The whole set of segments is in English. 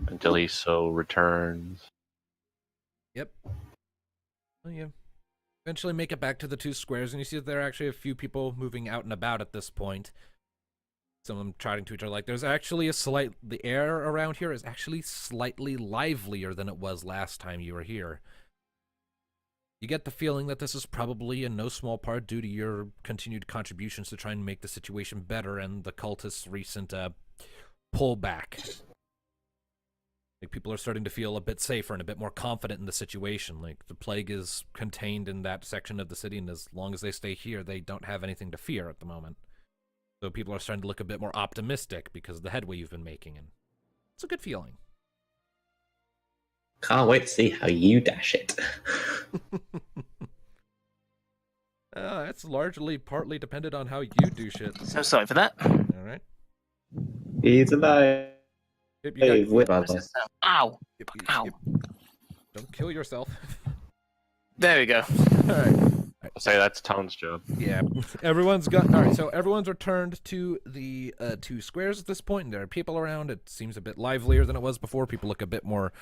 until he so returns. Yep. Well, you eventually make it back to the two squares, and you see that there are actually a few people moving out and about at this point. Some of them chatting to each other. Like, there's actually the air around here is actually slightly livelier than it was last time you were here. You get the feeling that this is probably in no small part due to your continued contributions to try and make the situation better and the cultists' recent pullback. Like, people are starting to feel a bit safer and a bit more confident in the situation. Like, the plague is contained in that section of the city, and as long as they stay here, they don't have anything to fear at the moment. So people are starting to look a bit more optimistic because of the headway you've been making, and it's a good feeling. Can't wait to see how you dash it. It's largely partly dependent on how you do shit. So sorry for that. All right. He's alive. Yep, you got, Ow! Ow! don't kill yourself. There we go. All right. I'll say that's Tone's job. Yeah, everyone's got. All right, so everyone's returned to the two squares at this point, and there are people around. It seems a bit livelier than it was before. People look a bit more,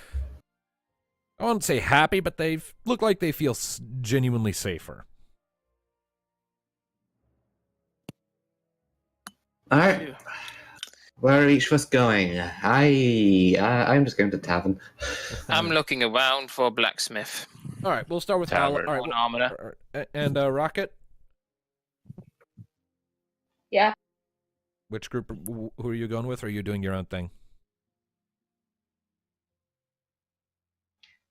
I won't say happy, but they look like they feel genuinely safer. All right. Where are each of us going? I'm just going to the tavern. I'm looking around for a blacksmith. All right, we'll start with Tavern. All right, An armorer. and Rocket. Yeah. Which group? Who are you going with? Or are you doing your own thing?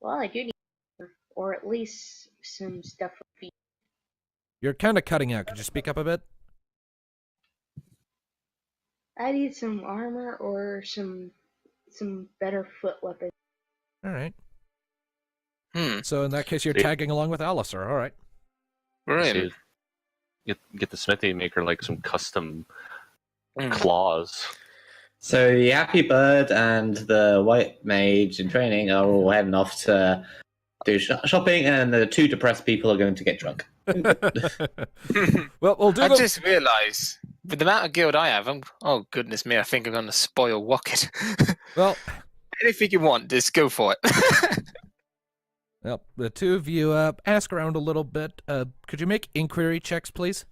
Well, I do need, or at least some stuff for feet. You're kind of cutting out. Could you speak up a bit? I need some armor or some better foot weapons. All right. Hmm. So in that case, you're Sweet. tagging along with Alistair. All right. Brilliant. Get the smithy maker like some custom claws. So the Happy Bird and the White Mage in training are all heading off to do shopping, and the two depressed people are going to get drunk. Well, we'll do. I just realised, with the amount of guild I have, oh goodness me, I think I'm going to spoil Rocket. Well, Anything you want, just go for it. well, the two of you ask around a little bit. Could you make inquiry checks, please?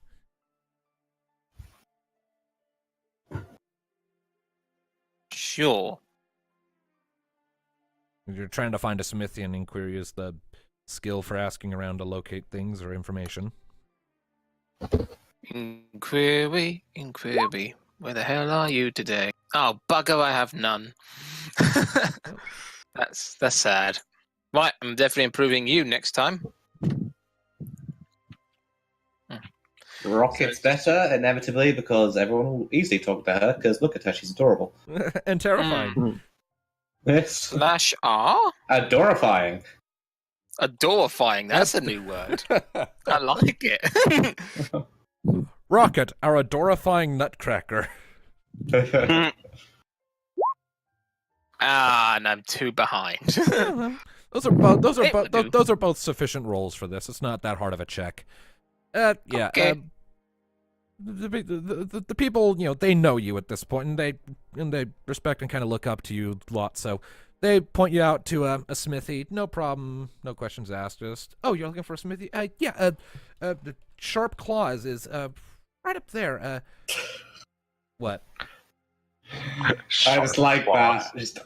Sure. You're trying to find a smithy, and inquiry is the skill for asking around to locate things or information. Inquiry. Where the hell are you today? Oh, bugger, I have none. That's sad. Right, I'm definitely improving you next time. Rocket's better, inevitably, because everyone will easily talk to her, because look at her, she's adorable. And terrifying. Yes. Slash R? Adorifying. Adorifying, that's a new word. I like it. Rocket, our adorifying nutcracker. And I'm two behind. Those are both sufficient rolls for this. It's not that hard of a check. Yeah. Okay. The people, they know you at this point, and they respect and kind of look up to you a lot. So they point you out to a smithy. No problem. No questions asked. Just, oh, you're looking for a smithy? Yeah. The Sharp Claws is right up there. What? I was like that, just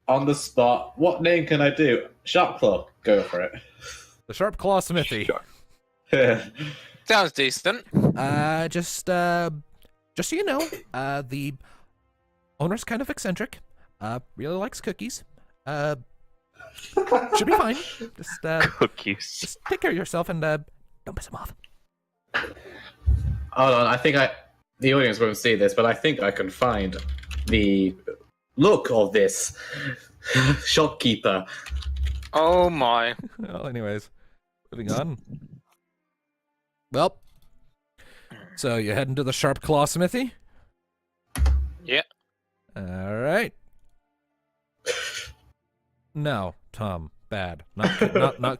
on the spot. What name can I do? Sharp Claw. Go for it. The Sharp Claw Smithy. Sounds decent. Just so you know, the owner's kind of eccentric. Really likes cookies. Should be fine. Just Cookies. just take care of yourself and don't piss him off. Hold on, I think the audience won't see this, but I think I can find the look of this shopkeeper. Oh my. Well, anyways, moving on. Well, so you heading to the Sharp Claw Smithy? Yeah. All right. No, Tom, bad. Not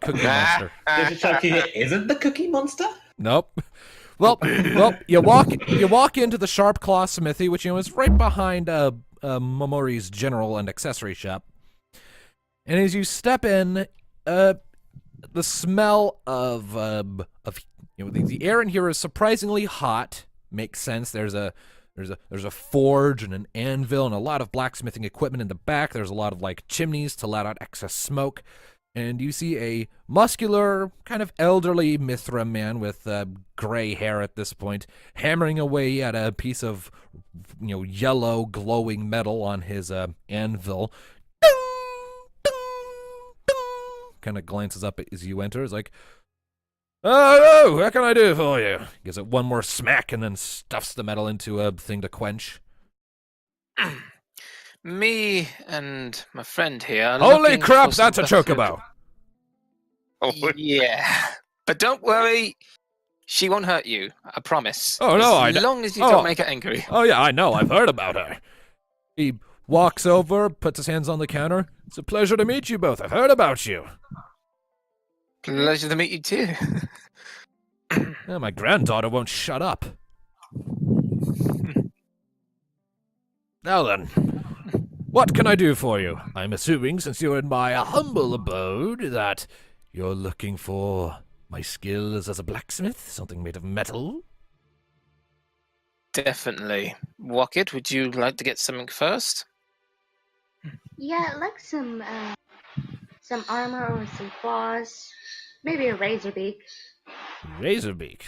Cookie Monster. This shopkeeper isn't the Cookie Monster? Nope. Well, you walk into the Sharp Claw Smithy, which is right behind Momori's general and accessory shop. And as you step in, the smell of the air in here is surprisingly hot. Makes sense. There's a forge and an anvil and a lot of blacksmithing equipment in the back. There's a lot of like chimneys to let out excess smoke. And you see a muscular, kind of elderly Mithra man with gray hair at this point, hammering away at a piece of yellow glowing metal on his anvil. Kind of glances up as you enter. Is like, "Oh, what can I do for you?" Gives it one more smack and then stuffs the metal into a thing to quench. Me and my friend here. Are Holy looking crap! for some That's a chocobo. Yeah, but don't worry. She won't hurt you. I promise. Oh, no, as long as you don't make her angry. Oh yeah, I know. I've heard about her. He walks over, puts his hands on the counter. It's a pleasure to meet you both. I've heard about you. Pleasure to meet you too. Yeah, my granddaughter won't shut up. Now then, what can I do for you? I'm assuming, since you're in my humble abode, that you're looking for my skills as a blacksmith, something made of metal. Definitely. Wocket, would you like to get something first? Yeah, like some armor or some claws. Maybe a razor beak. Razorbeak.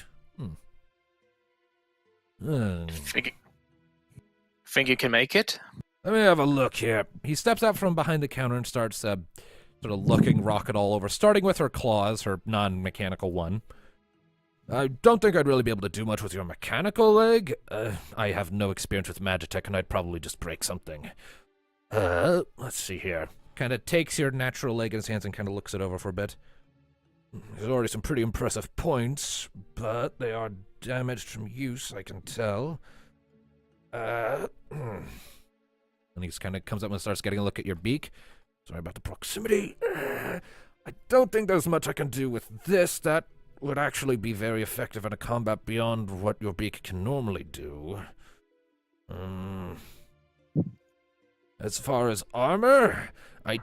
Think you can make it? Let me have a look here. He steps out from behind the counter and starts sort of looking Rocket all over, starting with her claws, her non-mechanical one. I don't think I'd really be able to do much with your mechanical leg. I have no experience with Magitech, and I'd probably just break something. Let's see here. Kind of takes your natural leg in his hands and kind of looks it over for a bit. There's already some pretty impressive points, but they are damaged from use, I can tell. And he kind of comes up and starts getting a look at your beak. Sorry about the proximity. I don't think there's much I can do with this. That would actually be very effective in a combat beyond what your beak can normally do. As far as armor, I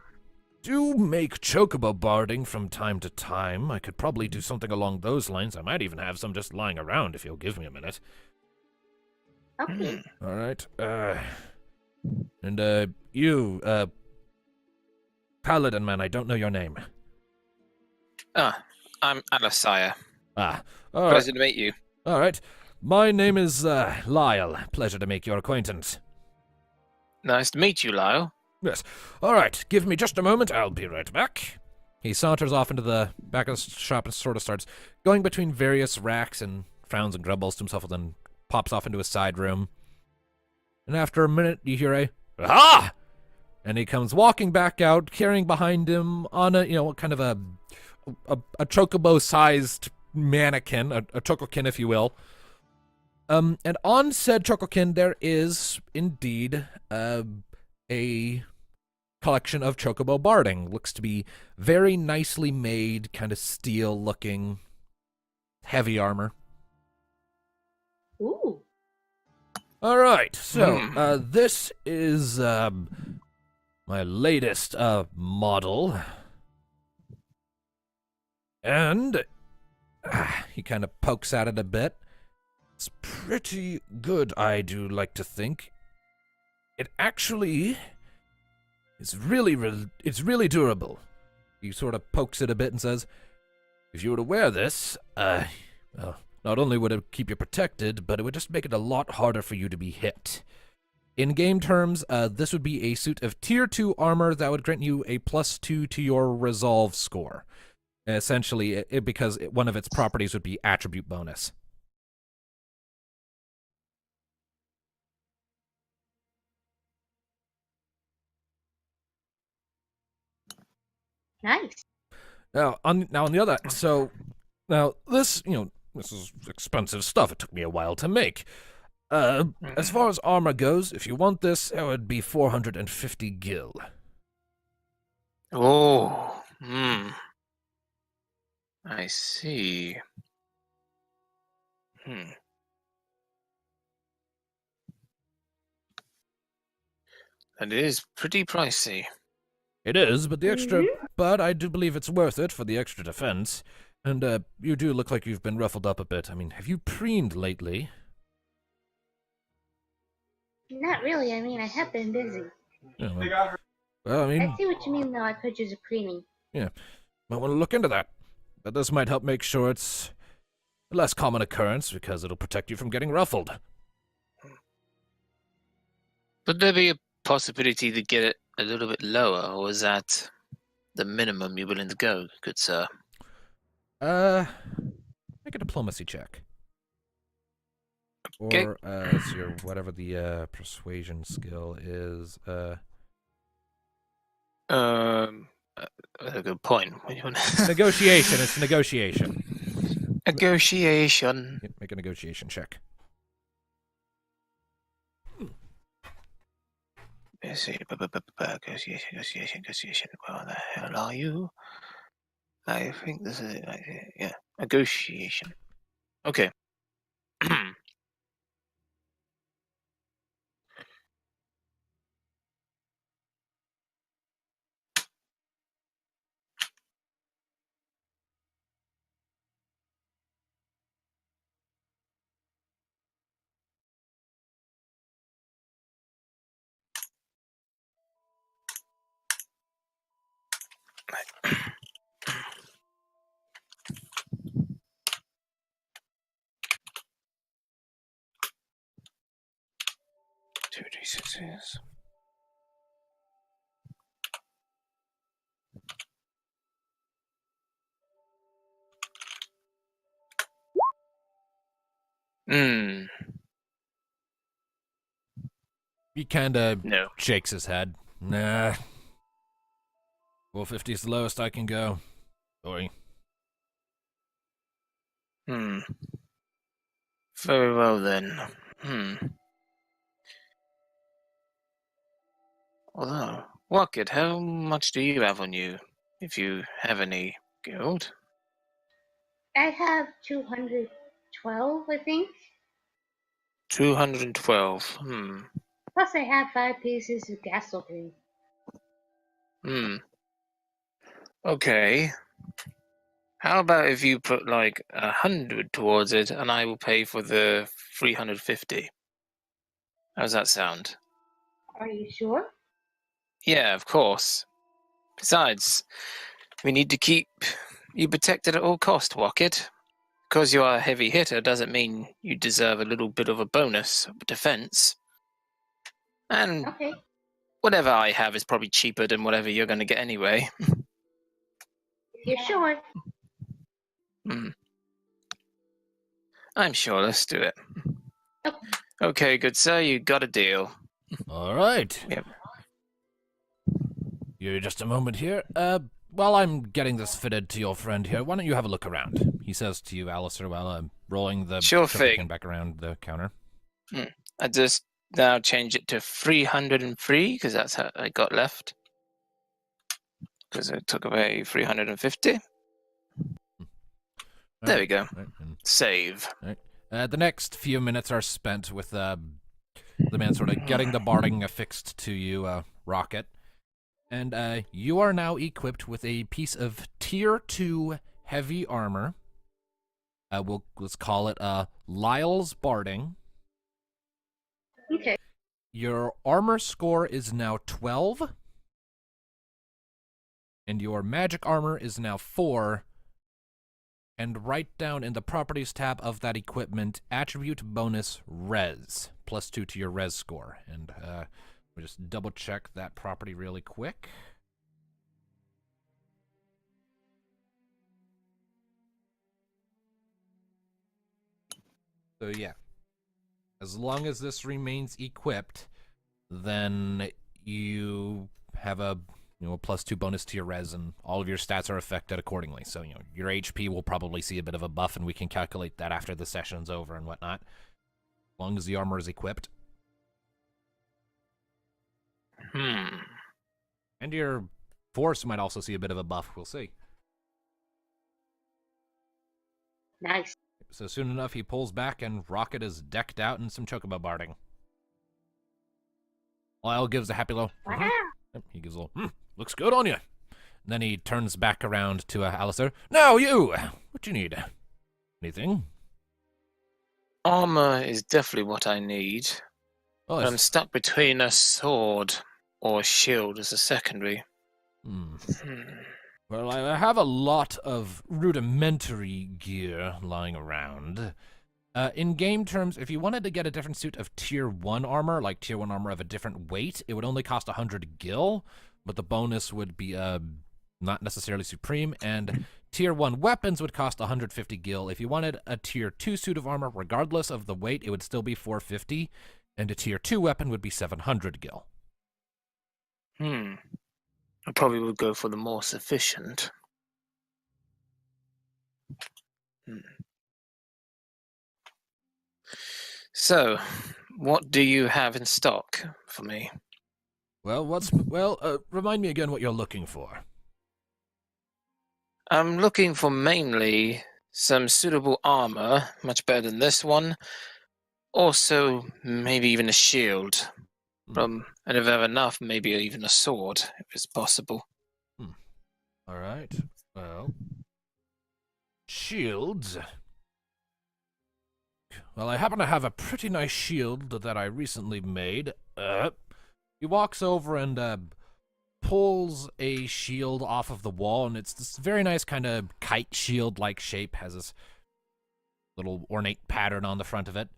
do make chocobo barding from time to time. I could probably do something along those lines. I might even have some just lying around if you'll give me a minute. Okay. All right. And you, Paladin man, I don't know your name. I'm Alasaya. All right. Pleasure to meet you. All right. My name is Lyle. Pleasure to make your acquaintance. Nice to meet you, Lyle. Yes. All right. Give me just a moment. I'll be right back. He saunters off into the back of the shop and sort of starts going between various racks and frowns and grumbles to himself and then pops off into a side room. And after a minute, you hear a, "Ah!" And he comes walking back out, carrying behind him on a, kind of a chocobo-sized mannequin, a chocokin, if you will. And on said chocokin, there is indeed a collection of chocobo barding. Looks to be very nicely made, kind of steel-looking, heavy armor. Ooh. All right, so this is my latest model. And he kind of pokes at it a bit. It's pretty good, I do like to think. It actually is it's really durable. He sort of pokes it a bit and says, if you were to wear this, well, not only would it keep you protected, but it would just make it a lot harder for you to be hit. In game terms, this would be a suit of Tier 2 armor that would grant you a +2 to your resolve score. Essentially, because one of its properties would be attribute bonus. Nice. Now on the other, now this this is expensive stuff. It took me a while to make. As far as armor goes, if you want this, it would be 450 gil. Oh, I see. That is pretty pricey. It is, but the extra. Mhm. But I do believe it's worth it for the extra defense. And you do look like you've been ruffled up a bit. I mean, have you preened lately? Not really. I mean, I have been busy. Yeah, well, I I mean, see what you mean, though. I could use a preening. might want to look into that. But this might help make sure it's a less common occurrence because it'll protect you from getting ruffled. Would there be a possibility to get it a little bit lower, or is that the minimum you're willing to go, good sir? Make a diplomacy check. Okay. Or, it's your, whatever the, persuasion skill is, That's a good point. What do you want? Negotiation, it's negotiation. Negotiation. Yep, make a negotiation check. Let's see. Negotiation. Where the hell are you? I think this is it. Yeah. Negotiation. Okay. 2d6s. Hmm. He kinda No. shakes his head. Nah. 450 is the lowest I can go. Sorry. Hmm. Very well then. Although, Rocket, how much do you have on you, if you have any gold? I have 212, I think. 212. Plus, I have 5 pieces of gasoline. Okay. How about if you put like 100 towards it, and I will pay for the 350? How's that sound? Are you sure? Yeah, of course. Besides, we need to keep you protected at all cost, Rocket. Because you are a heavy hitter doesn't mean you deserve a little bit of a bonus of defense. And Okay. whatever I have is probably cheaper than whatever you're going to get anyway. If you're sure. I'm sure. Let's do it. Okay. Okay, good sir. You got a deal. All right. Yep. You just a moment here. While I'm getting this fitted to your friend here, why don't you have a look around? He says to you, Alistair, while I'm rolling the Sure sugarcane thing. back around the counter. I just now change it to 303 because that's how I got left. Because I took away 350. There we go. Right, Save. the next few minutes are spent with the man sort of getting the barding affixed to you, Rocket. And you are now equipped with a piece of Tier 2 heavy armor. Let's call it Lyle's Barding. Okay. Your armor score is now 12. And your magic armor is now 4. And write down in the properties tab of that equipment, attribute bonus res, +2 to your res score. And we'll just double check that property really quick. So yeah, as long as this remains equipped, then you have a +2 bonus to your res, and all of your stats are affected accordingly. So your HP will probably see a bit of a buff, and we can calculate that after the session's over and whatnot, as long as the armor is equipped. And your force might also see a bit of a buff. We'll see. Nice. So soon enough, he pulls back, and Rocket is decked out in some chocobo barding. Lyle gives a happy little. Wow. Yep, he gives a little. Looks good on you. And then he turns back around to Alistair. Now you. What you need? Anything? Armor is definitely what I need. Oh, But I'm stuck between a sword or a shield as a secondary. Hmm. Hmm. Well, I have a lot of rudimentary gear lying around. In game terms, if you wanted to get a different suit of tier 1 armor, like tier 1 armor of a different weight, it would only cost 100 gil, but the bonus would be not necessarily supreme, and tier 1 weapons would cost 150 gil. If you wanted a tier 2 suit of armor, regardless of the weight, it would still be 450, and a tier 2 weapon would be 700 gil. I probably would go for the more sufficient. So, what do you have in stock for me? Well, remind me again what you're looking for. I'm looking for mainly some suitable armor, much better than this one. Also, maybe even a shield. And if I have enough, maybe even a sword, if it's possible. All right. Well, shields. Well, I happen to have a pretty nice shield that I recently made. He walks over and pulls a shield off of the wall, and it's this very nice kind of kite shield-like shape. Has this little ornate pattern on the front of it.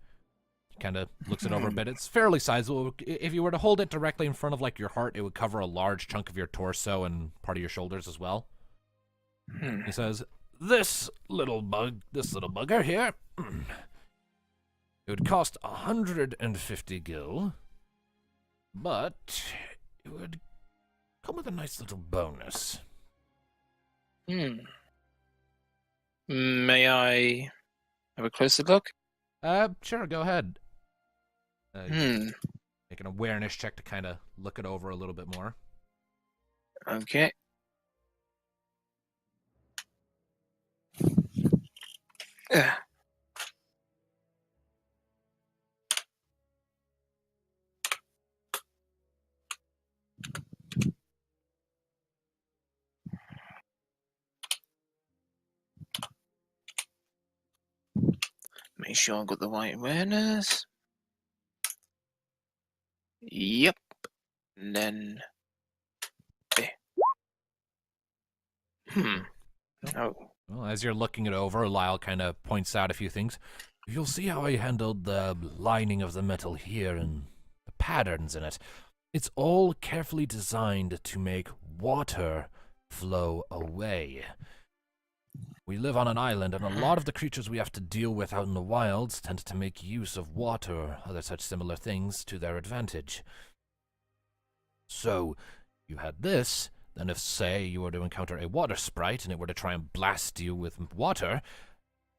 Kind of looks it over a bit. It's fairly sizable. If you were to hold it directly in front of like your heart, it would cover a large chunk of your torso and part of your shoulders as well. He says, this little bugger here, it would cost 150 gil, but it would come with a nice little bonus. May I have a closer look? Sure, go ahead. Make an awareness check to kind of look it over a little bit more. Okay. Make sure I've got the right awareness. Yep. And then... Oh. Well, as you're looking it over, Lyle kind of points out a few things. You'll see how I handled the lining of the metal here and the patterns in it. It's all carefully designed to make water flow away. We live on an island, and a lot of the creatures we have to deal with out in the wilds tend to make use of water or other such similar things to their advantage. So, you had this, then if, say, you were to encounter a water sprite and it were to try and blast you with water,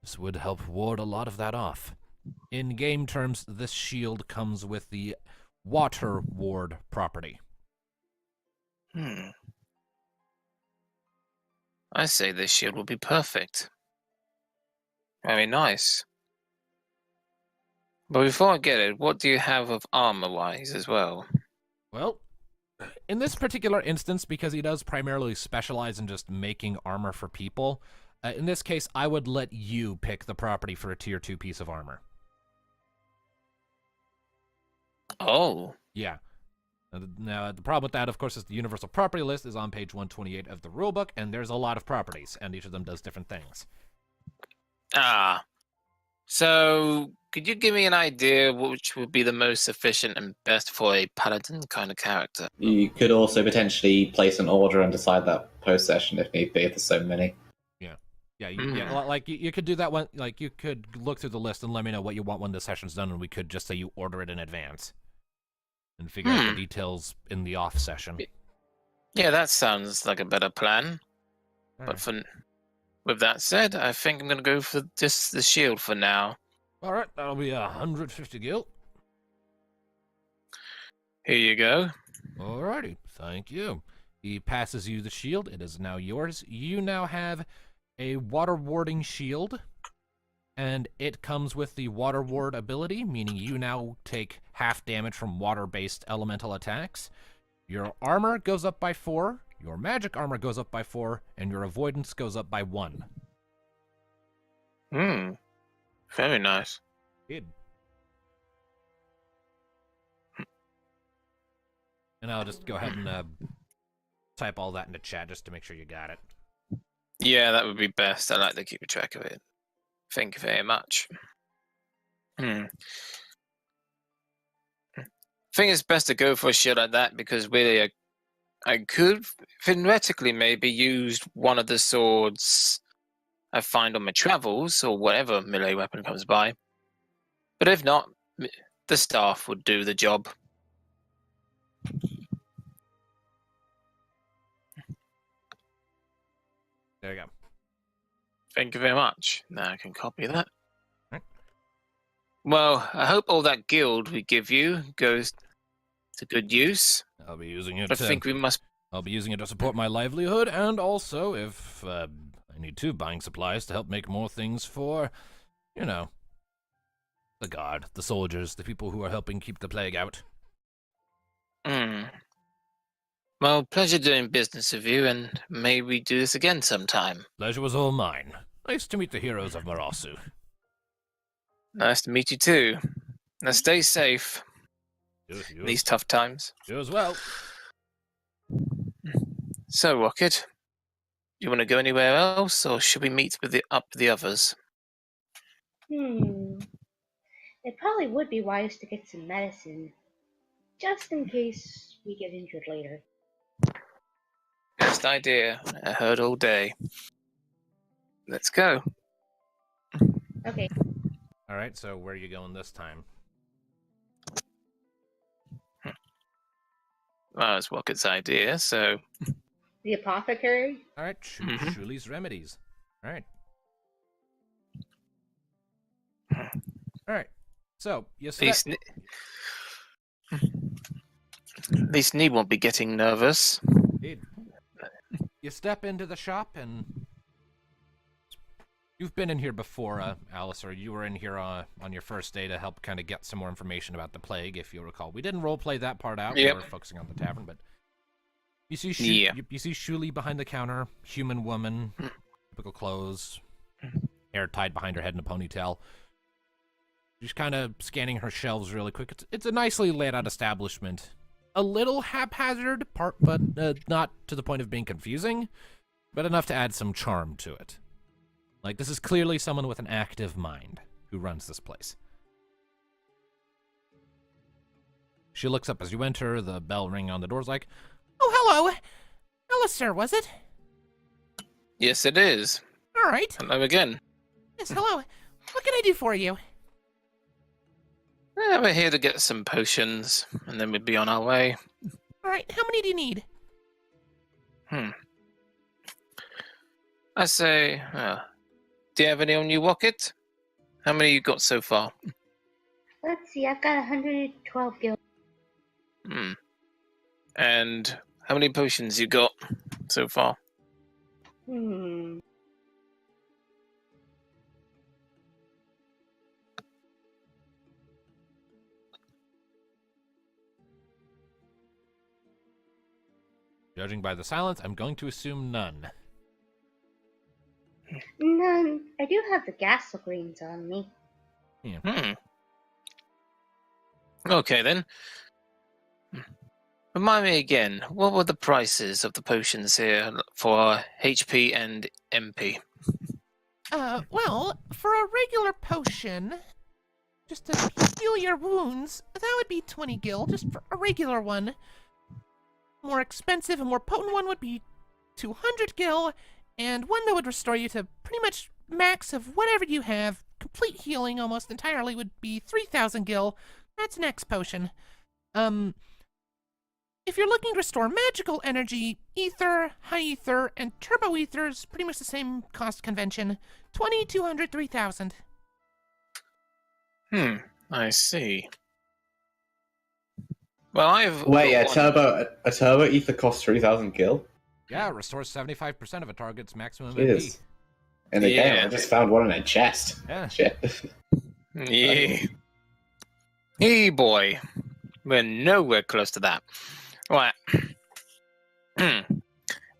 this would help ward a lot of that off. In game terms, this shield comes with the water ward property. I say this shield will be perfect. Very nice. But before I get it, what do you have of armor-wise as well? Well, in this particular instance, because he does primarily specialize in just making armor for people, in this case, I would let you pick the property for a tier 2 piece of armor. Oh. Yeah. Now, the problem with that, of course, is the universal property list is on page 128 of the rulebook, and there's a lot of properties, and each of them does different things. So, could you give me an idea which would be the most efficient and best for a paladin kind of character? You could also potentially place an order and decide that post-session if need be, if there's so many. Yeah, like you could do that one. Like you could look through the list and let me know what you want when the session's done, and we could just say you order it in advance and figure out the details in the off session. Yeah, that sounds like a better plan. But with that said, I think I'm going to go for the shield for now. All right, that'll be 150 gil. Here you go. Alrighty, thank you. He passes you the shield. It is now yours. You now have a water warding shield. and it comes with the Water Ward ability, meaning you now take half damage from water-based elemental attacks. Your armor goes up by 4, your magic armor goes up by 4, and your avoidance goes up by 1. Very nice. Good. And I'll just go ahead and type all that into chat just to make sure you got it. Yeah, that would be best. I like to keep a track of it. Thank you very much. I think it's best to go for a shield like that because really I could theoretically maybe use one of the swords I find on my travels or whatever melee weapon comes by. But if not, the staff would do the job. There you go. Thank you very much. Now I can copy that. Right. Well, I hope all that guild we give you goes to good use. I'll be using it. I think we must. I'll be using it to support my livelihood, and also if I need to, buying supplies to help make more things for, you know, the guard, the soldiers, the people who are helping keep the plague out. Well, pleasure doing business with you, and may we do this again sometime. Pleasure was all mine. Nice to meet the heroes of Marasu. Nice to meet you too. Now stay safe. You These tough times. as well. So, Rocket, you want to go anywhere else, or should we meet with the others? It probably would be wise to get some medicine, just in case we get injured later. Best idea I heard all day. Let's go. Okay. All right, so where are you going this time? Well, it's Rocket's idea, so... The apothecary? All right, Mhm. Shuli's remedies. All right. All right. So, you At least Nee won't be getting nervous. You step into the shop, and you've been in here before, Alice, or you were in here on your first day to help kind of get some more information about the plague, if you recall. We didn't roleplay that part out. Yep. We were focusing on the tavern, but you see, Yeah. you see Shuli behind the counter, human woman, typical clothes, hair tied behind her head in a ponytail. She's kind of scanning her shelves really quick. It's a nicely laid out establishment. A little haphazard, but not to the point of being confusing, but enough to add some charm to it. Like, this is clearly someone with an active mind who runs this place. She looks up as you enter, the bell ring on the door's like, "Oh, hello! Alistair, was it?" Yes, it is. All right. Hello again. Yes, hello. What can I do for you? We're here to get some potions, and then we'd be on our way. All right, how many do you need? I say, do you have any on you, Rocket? How many you got so far? Let's see, I've got 112 gil. And how many potions you got so far? Judging by the silence, I'm going to assume none. None. I do have the gas greens on me. Okay, then. Remind me again, what were the prices of the potions here for HP and MP? Well, for a regular potion, just to heal your wounds, that would be 20 gil, just for a regular one. More expensive and more potent one would be 200 gil, and one that would restore you to pretty much max of whatever you have, complete healing almost entirely, would be 3,000 gil. That's an X potion. If you're looking to restore magical energy, ether, high ether, and turbo ether is pretty much the same cost convention. 20, 200, 3,000. I see. Well, I've Wait, a got one. turbo ether costs 3,000 gil. Yeah, it restores 75% of a target's maximum Cheers. MP. in the game. Yeah. I just found one in a chest. Yeah. Shit. Yeah. Hey, boy. We're nowhere close to that. Right.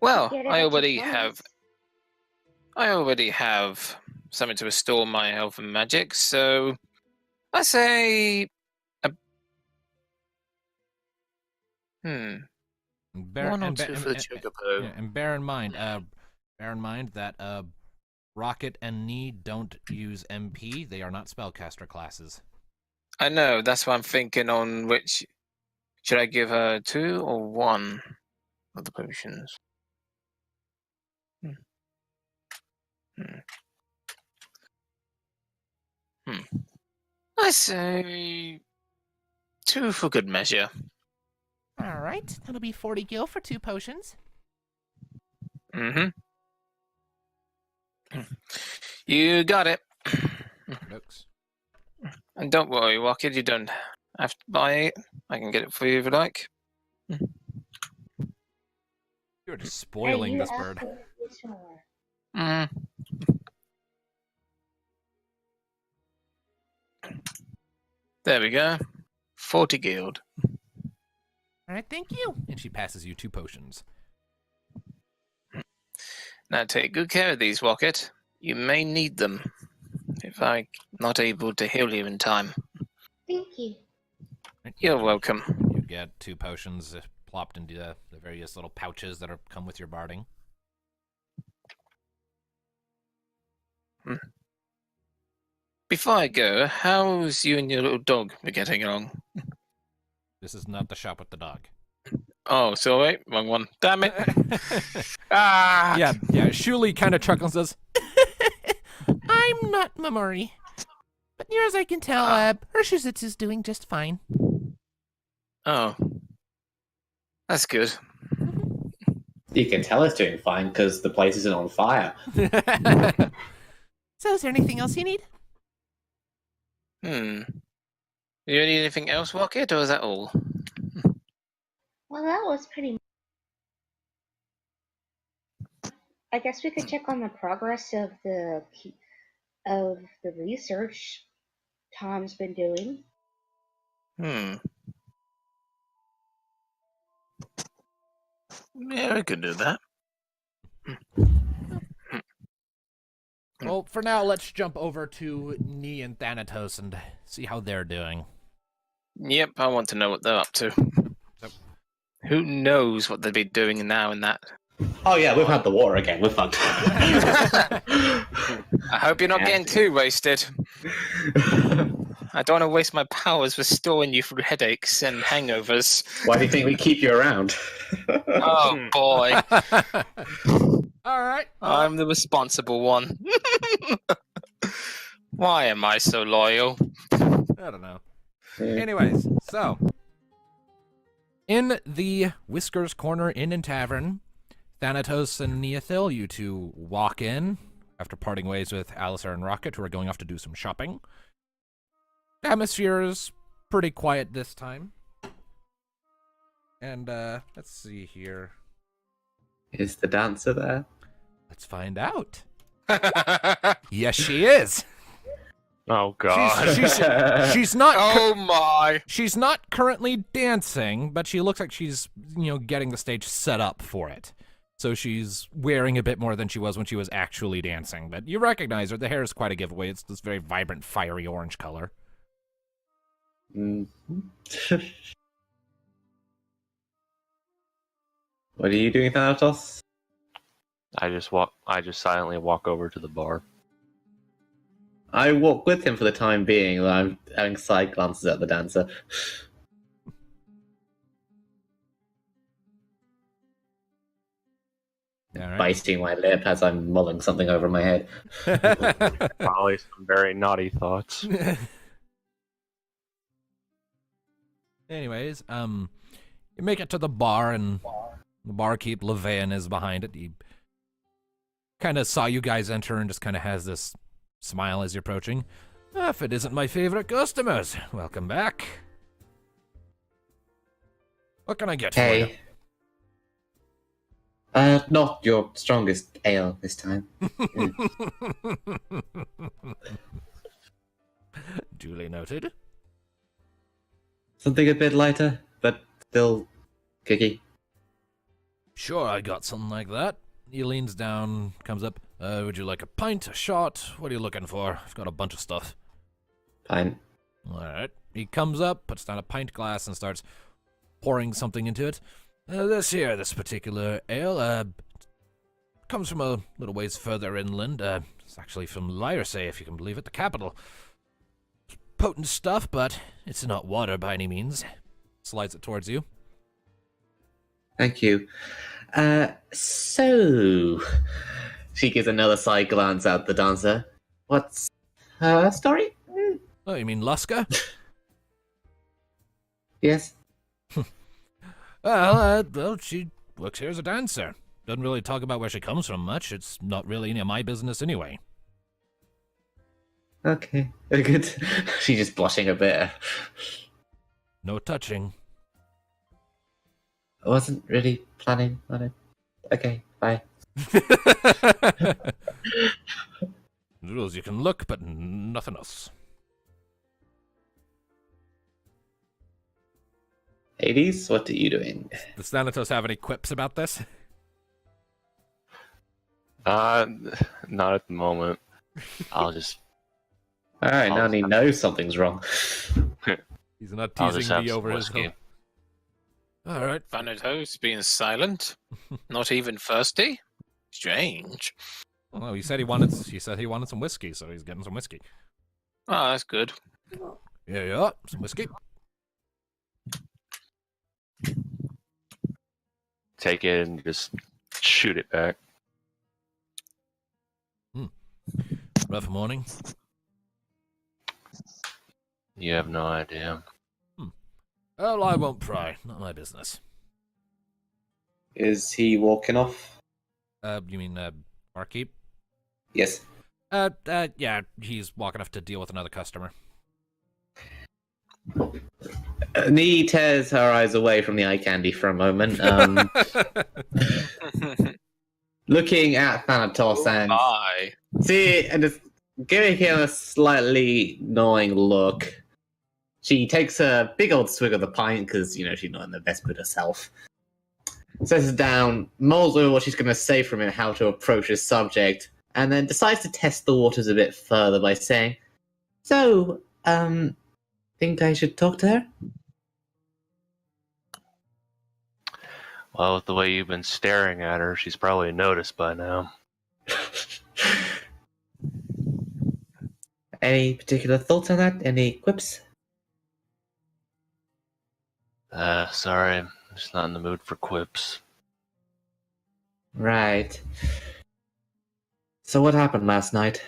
Well, Get it I at already your have. place. I already have something to restore my health and magic, so I say. One or two for the chocobo. Yeah, and bear in mind that Rocket and Knee don't use MP. They are not spellcaster classes. I know, that's what I'm thinking on which. Should I give her 2 or 1 of the potions? I say 2 for good measure. All right, that'll be 40 gil for 2 potions. Mm-hmm. You got it. Looks. And don't worry, Rocket, you don't have to buy it. I can get it for you if you like. You're just spoiling Hey, this you bird. asked for this more. There we go. 40 guild. All right, thank you. And she passes you 2 potions. Now take good care of these, Rocket. You may need them if I'm not able to heal you in time. Thank you. Right? You're welcome. You get 2 potions plopped into the various little pouches that come with your barding. Before I go, how's you and your little dog been getting along? This is not the shop with the dog. Oh, sorry, wrong one. Damn it. Ah! Yeah. Shuli kind of chuckles and says, I'm not Mamori. But near as I can tell, Urshizitz is doing just fine. Oh. That's good. You can tell it's doing fine because the place isn't on fire. So is there anything else you need? You need anything else, Rocket, or is that all? Well, that was pretty. I guess we could check on the progress of the research Tom's been doing. Yeah, we could do that. well, for now, let's jump over to Knee and Thanatos and see how they're doing. Yep, I want to know what they're up to. So- Who knows what they'd be doing now in that? Oh yeah, we've had the war again. We're fucked. I hope you're not getting too wasted. I don't want to waste my powers restoring you through headaches and hangovers. Why do you think we keep you around? Oh boy, All right. I'm the responsible one. Why am I so loyal? I don't know. Anyways, so in the Whiskers Corner Inn and Tavern, Thanatos and Neothil, you two walk in after parting ways with Alistair and Rocket, who are going off to do some shopping. The atmosphere is pretty quiet this time. And, let's see here. Is the dancer there? Let's find out. Yes, she is. Oh god. She's not. Oh my! She's not currently dancing, but she looks like she's, getting the stage set up for it. So she's wearing a bit more than she was when she was actually dancing. But you recognize her. The hair is quite a giveaway. It's this very vibrant, fiery orange color. What are you doing, Thanatos? I just silently walk over to the bar. I walk with him for the time being, though I'm having side glances at the dancer. All right. Biting my lip as I'm mulling something over my head. Probably some very naughty thoughts. Anyways, you make it to the bar, and the barkeep, Levan, is behind it. He kind of saw you guys enter and just kind of has this smile as you're approaching. If it isn't my favorite customers, welcome back. What can I get for you? Not your strongest ale this time. Duly noted. Something a bit lighter, but still kicky. Sure, I got something like that. He leans down, comes up. Would you like a pint, a shot? What are you looking for? I've got a bunch of stuff. Fine. Alright. He comes up, puts down a pint glass, and starts pouring something into it. This particular ale, comes from a little ways further inland. It's actually from Lyresay, if you can believe it, the capital. Potent stuff, but it's not water by any means. Slides it towards you. Thank you. So... She gives another side glance at the dancer. What's her story? Oh, you mean Luska? Yes. Well, she works here as a dancer. Doesn't really talk about where she comes from much. It's not really any of my business anyway. Okay. Good. She's just blushing a bit. No touching. I wasn't really planning on it. Okay, bye. Rules you can look, but nothing else. Hades, what are you doing? Does Thanatos have any quips about this? Not at the moment. I'll just. Alright, now he knows something's wrong. He's not I'll just teasing have me some over his whiskey. head. Alright. Thanatos being silent, not even thirsty. Strange. Well, he said he wanted some whiskey, so he's getting some whiskey. Oh, that's good. Yeah, some whiskey. Take it and just shoot it back. Rough morning. You have no idea. Well, I won't pry. Not my business. Is he walking off? You mean, barkeep? Yes. Yeah, he's walking off to deal with another customer. Nee tears her eyes away from the eye candy for a moment, looking at Thanatos and Bye. see, and just giving him a slightly gnawing look. She takes a big old swig of the pint because she's not in the best mood herself. Sets it down, mulls over what she's going to say from it, how to approach this subject, and then decides to test the waters a bit further by saying, "So, think I should talk to her?" Well, with the way you've been staring at her, she's probably noticed by now. Any particular thoughts on that? Any quips? Sorry, I'm just not in the mood for quips. Right. So what happened last night?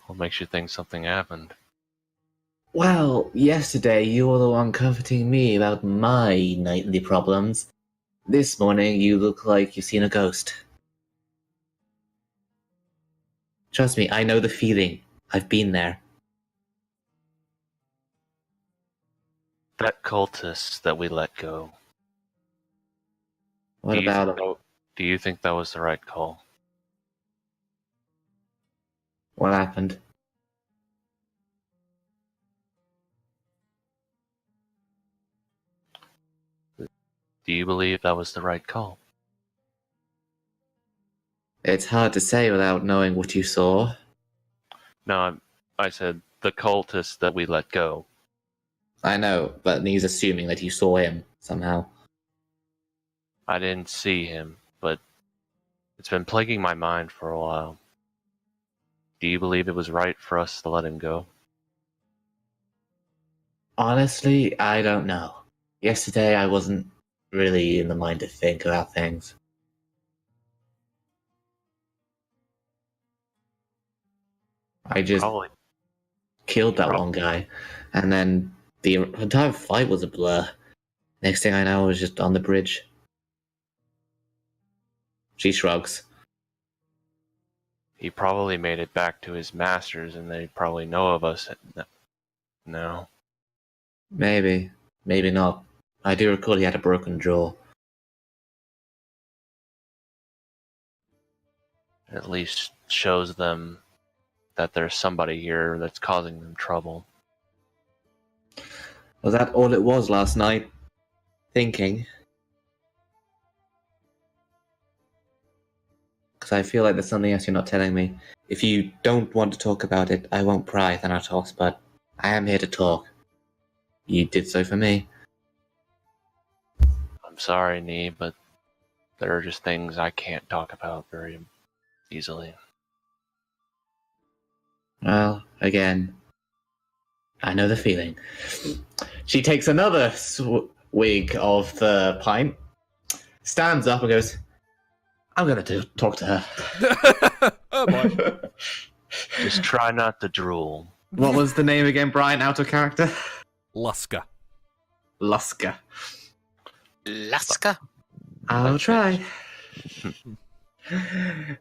What makes you think something happened? Well, yesterday you were the one comforting me about my nightly problems. This morning you look like you've seen a ghost. Trust me, I know the feeling. I've been there. That cultist that we let go. What about him? Do you think that was the right call? What happened? Do you believe that was the right call? It's hard to say without knowing what you saw. No, I said the cultist that we let go. I know, but he's assuming that you saw him somehow. I didn't see him, but it's been plaguing my mind for a while. Do you believe it was right for us to let him go? Honestly, I don't know. Yesterday I wasn't really in the mind to think about things. I just Probably. killed that one guy, and then the entire fight was a blur. Next thing I know, I was just on the bridge. She shrugs. He probably made it back to his masters, and they probably know of us. No. Maybe. Maybe not. I do recall he had a broken jaw. At least shows them that there's somebody here that's causing them trouble. Was that all it was last night? Thinking. Because I feel like there's something else you're not telling me. If you don't want to talk about it, I won't pry Thanatos, but I am here to talk. You did so for me. I'm sorry, Nee, but there are just things I can't talk about very easily. Well, again, I know the feeling. She takes another swig of the pint, stands up and goes, I'm going to talk to her. Oh boy. Just try not to drool. What was the name again, Brian, out of character? Luska. Luska. Laska? I'll try.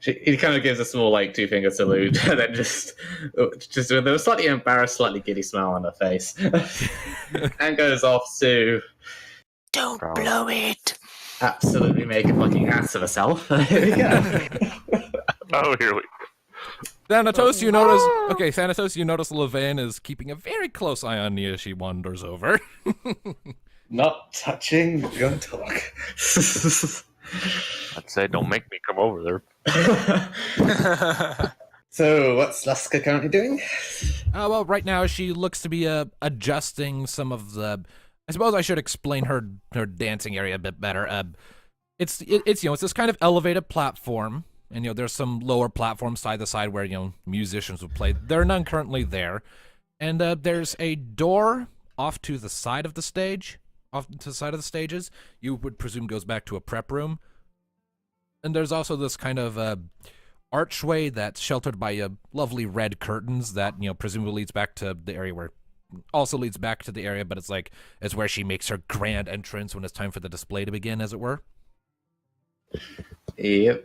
He kind of gives a small, like, two-finger salute, and then just with a slightly embarrassed, slightly giddy smile on her face, and goes off to Don't blow it. absolutely make a fucking ass of herself. Here we go. Oh, here we go. Thanatos, you notice. Okay, Thanatos, you notice Levain is keeping a very close eye on Nia as she wanders over. Not touching your talk. I'd say don't make me come over there. So, what's Luska currently doing? Well, right now she looks to be adjusting some of the. I suppose I should explain her dancing area a bit better. It's this kind of elevated platform, and there's some lower platforms side to side where musicians would play. There are none currently there, and there's a door off to the side of the stage, off to the side of the stages. You would presume goes back to a prep room, and there's also this kind of archway that's sheltered by lovely red curtains that presumably leads back to the area where. Also leads back to the area, but it's where she makes her grand entrance when it's time for the display to begin, as it were. Yep.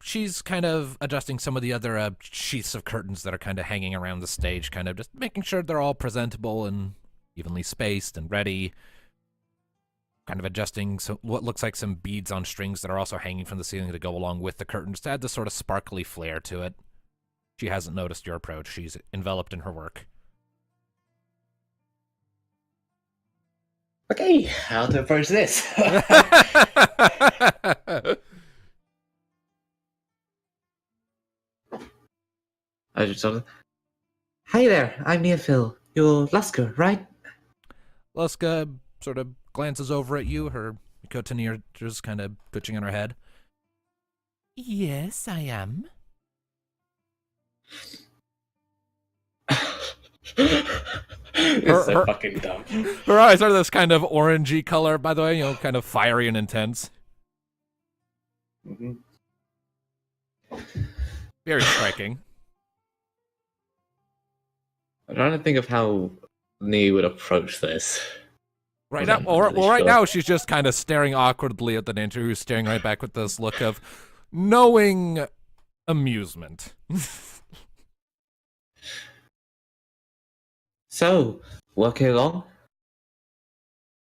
She's kind of adjusting some of the other sheaths of curtains that are kind of hanging around the stage, kind of just making sure they're all presentable and evenly spaced and ready. Kind of adjusting what looks like some beads on strings that are also hanging from the ceiling to go along with the curtains to add this sort of sparkly flair to it. She hasn't noticed your approach. She's enveloped in her work. Okay, how to approach this? I just sort of, hey there, I'm Neophil. You're Luska, right? Luska sort of glances over at you, her cotillion just kind of twitching on her head. Yes, I am. It's so fucking dumb. Her eyes are this kind of orangey color, by the way, kind of fiery and intense. Mm-hmm. Very striking. I'm trying to think of how Nee would approach this. Right now, right now, she's just kind of staring awkwardly at the dancer, who's staring right back with this look of knowing amusement. So, working along?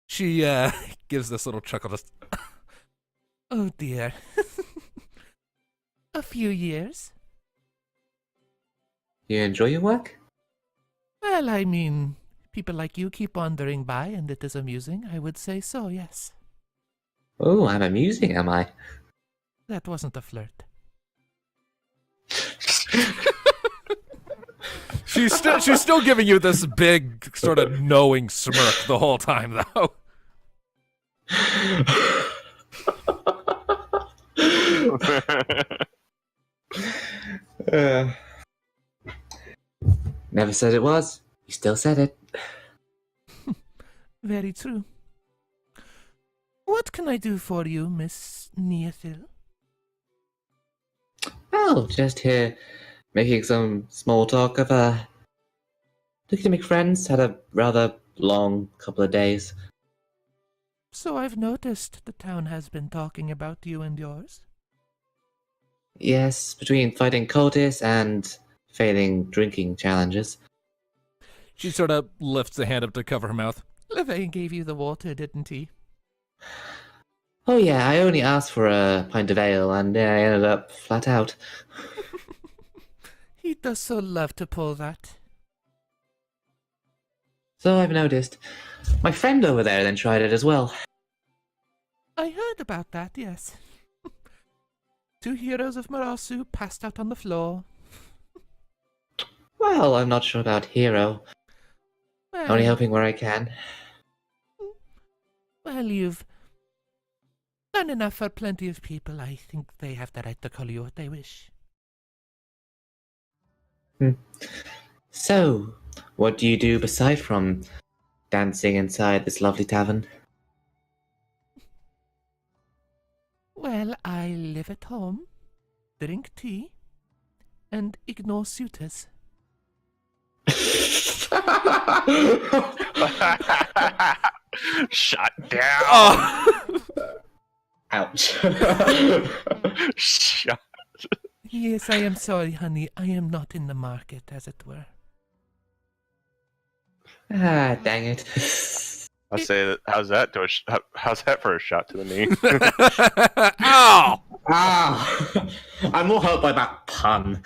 She gives this little chuckle. Just, Oh dear. A few years. You enjoy your work? Well, I mean, people like you keep wandering by and it is amusing. I would say so, yes. Oh, I'm amusing, am I? That wasn't a flirt. she's still giving you this big sort of knowing smirk the whole time, though. Never said it was. You still said it. Very true. What can I do for you, Miss Neophil? Well, just here, making some small talk of, looking to make friends. Had a rather long couple of days. So I've noticed the town has been talking about you and yours. Yes, between fighting cultists and failing drinking challenges. She sort of lifts a hand up to cover her mouth. Levain gave you the water, didn't he? Oh yeah, I only asked for a pint of ale, and I ended up flat out. He does so love to pull that. So I've noticed. My friend over there then tried it as well. I heard about that, yes. 2 heroes of Marasu passed out on the floor. Well, I'm not sure about hero. Well, Only helping where I can. well, you've done enough for plenty of people. I think they have the right to call you what they wish. So, what do you do beside from dancing inside this lovely tavern? Well, I live at home, drink tea, and ignore suitors. Shut down. Oh. Ouch. Shut. Yes, I am sorry, honey. I am not in the market, as it were. Ah, dang it. I say that. How's that for a shot to the knee? Ow! Ah! I'm more hurt by that pun.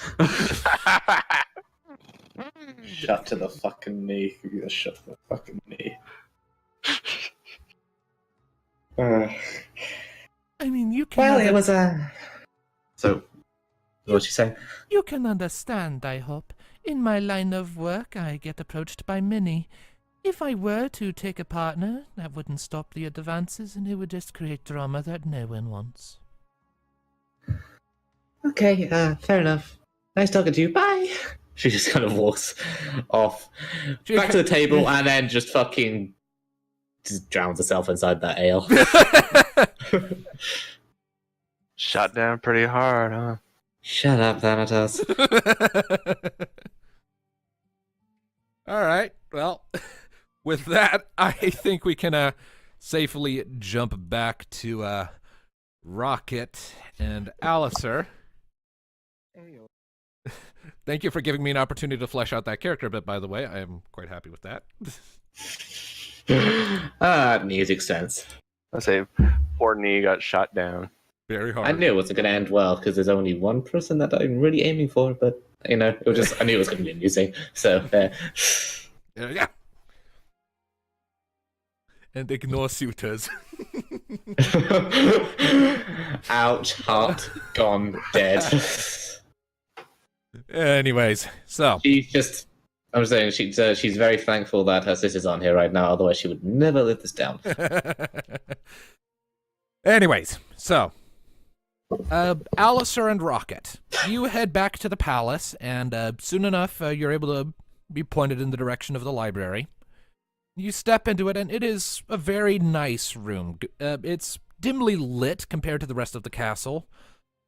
Shut to the fucking knee. You gotta shut to the fucking knee. I mean, you can. Well, it was a. So, what'd you say? You can understand, I hope. In my line of work, I get approached by many. If I were to take a partner, that wouldn't stop the advances, and it would just create drama that no one wants. Okay, fair enough. Nice talking to you. Bye. She just kind of walks off, back to the table, and then just fucking just drowns herself inside that ale. Shot down pretty hard, huh? Shut up, Thanatos. All right. Well, with that, I think we can safely jump back to Rocket and Alistair. Thank you for giving me an opportunity to flesh out that character a bit, by the way. I am quite happy with that. Music sense. I say, poor knee got shot down. Very hard. I knew it wasn't going to end well because there's only one person that I'm really aiming for, but you know, it was just I knew it was going to be amusing. So yeah. And ignore suitors. ouch, heart gone dead. Anyways, so She's just. I'm saying she's very thankful that her sister's on here right now. Otherwise, she would never live this down. anyways, so Alistair and Rocket, you head back to the palace, and soon enough, you're able to be pointed in the direction of the library. You step into it, and it is a very nice room. It's dimly lit compared to the rest of the castle,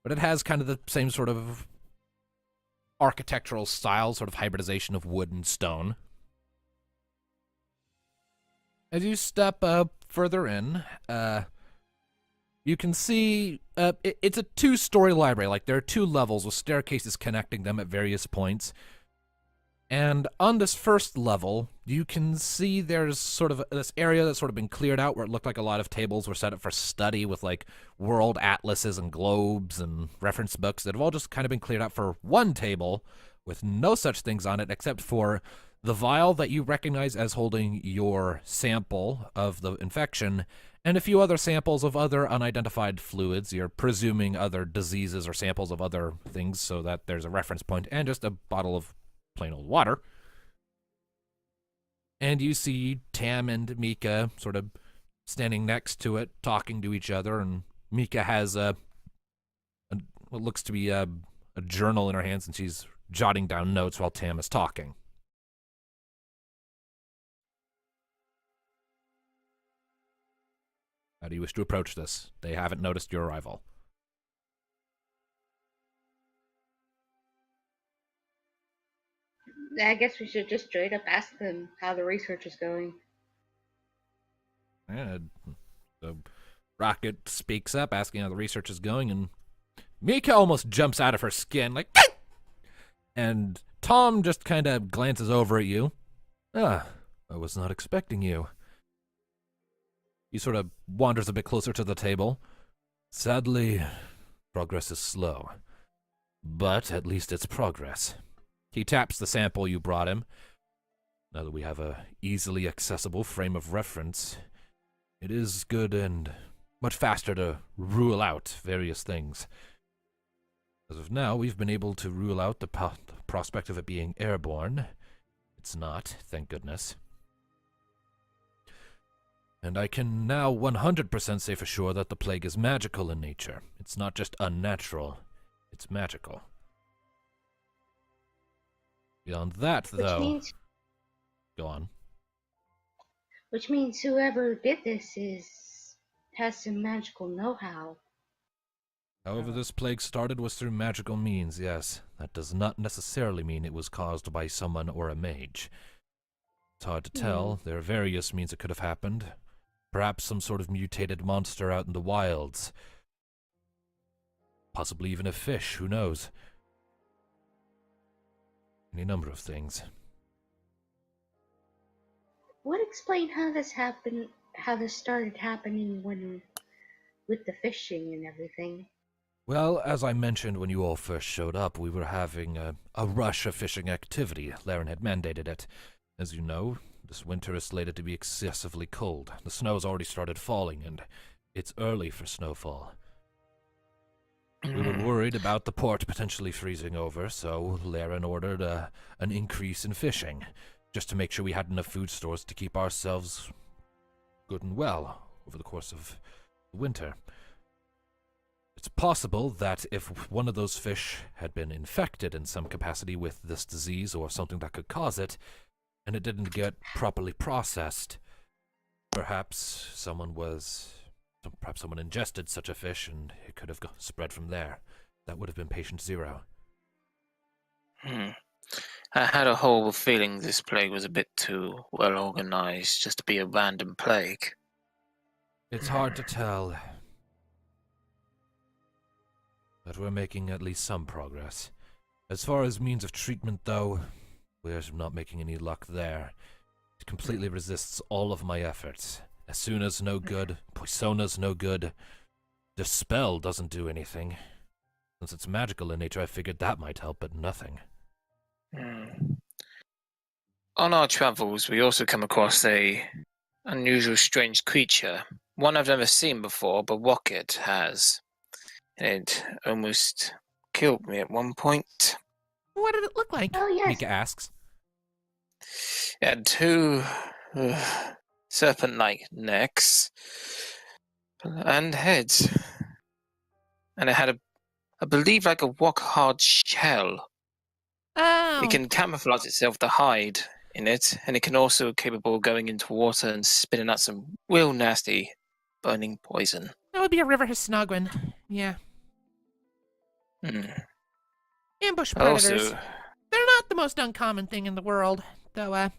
but it has kind of the same sort of architectural style, sort of hybridization of wood and stone. As you step further in, you can see it's a 2-story library. Like, there are 2 levels with staircases connecting them at various points. And on this first level, you can see there's sort of this area that's sort of been cleared out where it looked like a lot of tables were set up for study with like world atlases and globes and reference books that have all just kind of been cleared out for one table with no such things on it except for the vial that you recognize as holding your sample of the infection and a few other samples of other unidentified fluids. You're presuming other diseases or samples of other things so that there's a reference point, and just a bottle of plain old water. And you see Tam and Mika sort of standing next to it, talking to each other, and Mika has what looks to be a journal in her hands, and she's jotting down notes while Tam is talking. How do you wish to approach this? They haven't noticed your arrival. I guess we should just straight up ask them how the research is going. And the Rocket speaks up, asking how the research is going, and Mika almost jumps out of her skin, like, "Ah!" And Tom just kind of glances over at you. Ah, I was not expecting you. He sort of wanders a bit closer to the table. Sadly, progress is slow. But at least it's progress. He taps the sample you brought him. Now that we have a easily accessible frame of reference, it is good and much faster to rule out various things. As of now, we've been able to rule out the prospect of it being airborne. It's not, thank goodness. And I can now 100% say for sure that the plague is magical in nature. It's not just unnatural, it's magical. Beyond that, though... Go on. Which means whoever did this has some magical know-how. However this plague started was through magical means, yes. That does not necessarily mean it was caused by someone or a mage. It's hard to tell. There are various means it could have happened. Perhaps some sort of mutated monster out in the wilds. Possibly even a fish, who knows? Any number of things. What explained how this happened? How this started happening with the fishing and everything? Well, as I mentioned when you all first showed up, we were having a rush of fishing activity. Laren had mandated it. As you know, this winter is slated to be excessively cold. The snow has already started falling, and it's early for snowfall. We were worried about the port potentially freezing over, so Laren ordered an increase in fishing, just to make sure we had enough food stores to keep ourselves good and well over the course of the winter. It's possible that if one of those fish had been infected in some capacity with this disease or something that could cause it, and it didn't get properly processed, perhaps someone ingested such a fish and it could have spread from there. That would have been patient zero. I had a horrible feeling this plague was a bit too well organized just to be a random plague. It's hard to tell. But we're making at least some progress. As far as means of treatment, though, we're not making any luck there. It completely resists all of my efforts. Asuna's no good, Poisona's no good. Dispel doesn't do anything. Since it's magical in nature, I figured that might help, but nothing. On our travels, we also come across a unusual, strange creature. One I've never seen before, but Rocket has. It almost killed me at one point. What did it look like? Oh yes. Mika asks. It had two serpent-like necks and heads. And it had I believe like a rock-hard shell. Oh. It can camouflage itself to hide in it, and it can also capable of going into water and spitting out some real nasty burning poison. That would be a river Hisnogwin. Yeah. Ambush predators. Also, They're not the most uncommon thing in the world, though,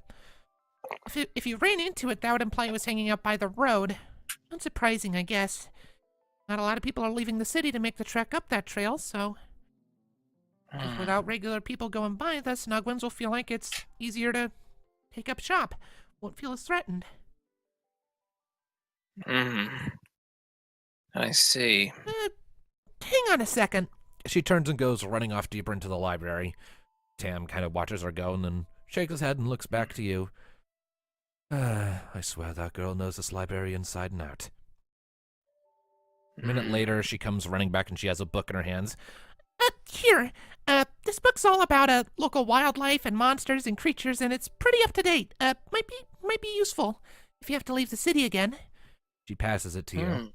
if you ran into it, that would imply it was hanging out by the road. Unsurprising, I guess. Not a lot of people are leaving the city to make the trek up that trail, so... If without regular people going by, the Snugwins will feel like it's easier to take up shop. Won't feel as threatened. I see. Hang on a second. She turns and goes running off deeper into the library. Tam kind of watches her go and then shakes his head and looks back to you. I swear that girl knows this library inside and out. A minute later, she comes running back and she has a book in her hands. Here, this book's all about local wildlife and monsters and creatures, and it's pretty up to date. Might be useful if you have to leave the city again. She passes it to you.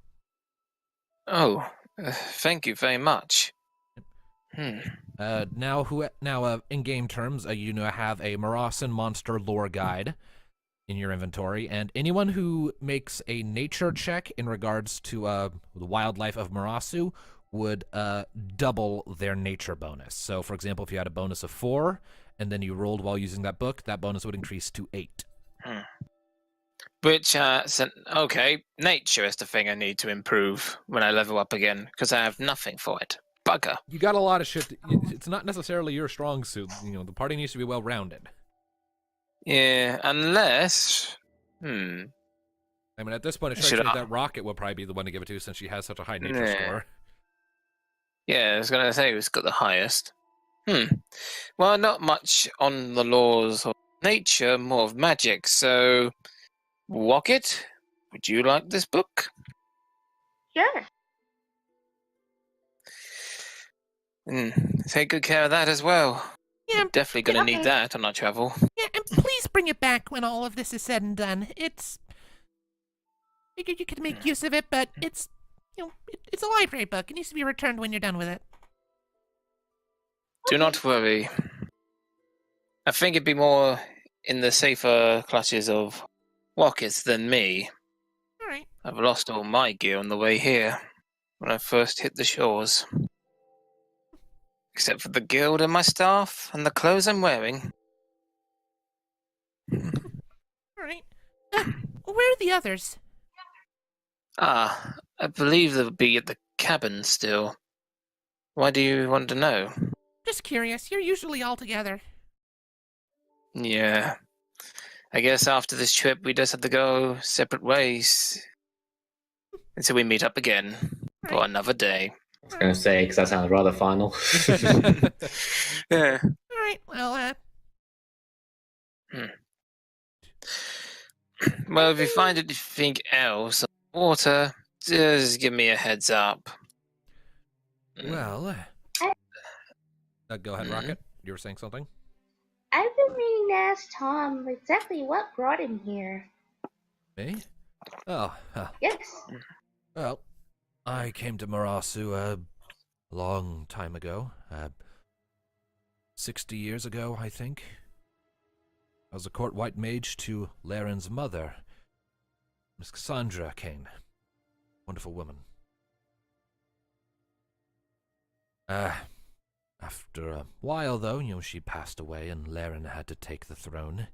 Oh, thank you very much. Now, in game terms, you have a Marasan monster lore guide in your inventory, and anyone who makes a nature check in regards to the wildlife of Marasu would double their nature bonus. So, for example, if you had a bonus of 4, and then you rolled while using that book, that bonus would increase to 8. Which, okay, nature is the thing I need to improve when I level up again, because I have nothing for it. Bugger. You got a lot of shit. It's not necessarily your strong suit. The party needs to be well-rounded. Yeah, unless... I I mean, at this point, it strikes me that Rocket will probably be the one to give it to since she has such a high nature score. Yeah, I was going to say who's got the highest. Well, not much on the laws of nature, more of magic. So, Rocket, would you like this book? Sure. Take good care of that as well. Yeah, We're definitely going to need okay. that on our travel. yeah, and please bring it back when all of this is said and done. It's... Figured you could make use of it, but it's... it's a library book. It needs to be returned when you're done with it. Do not worry. I think it'd be more in the safer clutches of Rockets than me. Alright. I've lost all my gear on the way here, when I first hit the shores. Except for the guild and my staff, and the clothes I'm wearing. Alright. Where are the others? I believe they'll be at the cabin still. Why do you want to know? Just curious. You're usually all together. Yeah. I guess after this trip we just have to go separate ways. Until we meet up again for Right. another day. I was going to say, because that sounds rather final. Yeah. Alright, well, Well, if you find anything else on the water, just give me a heads up. Well, go ahead, Rocket. You were saying something? I've been meaning to ask Tom exactly what brought him here. Me? Oh, Yes. well, I came to Marasu a long time ago. 60 years ago, I think. I was a court white mage to Laren's mother, Miss Cassandra Kane. Wonderful woman. After a while, though, she passed away and Laren had to take the throne.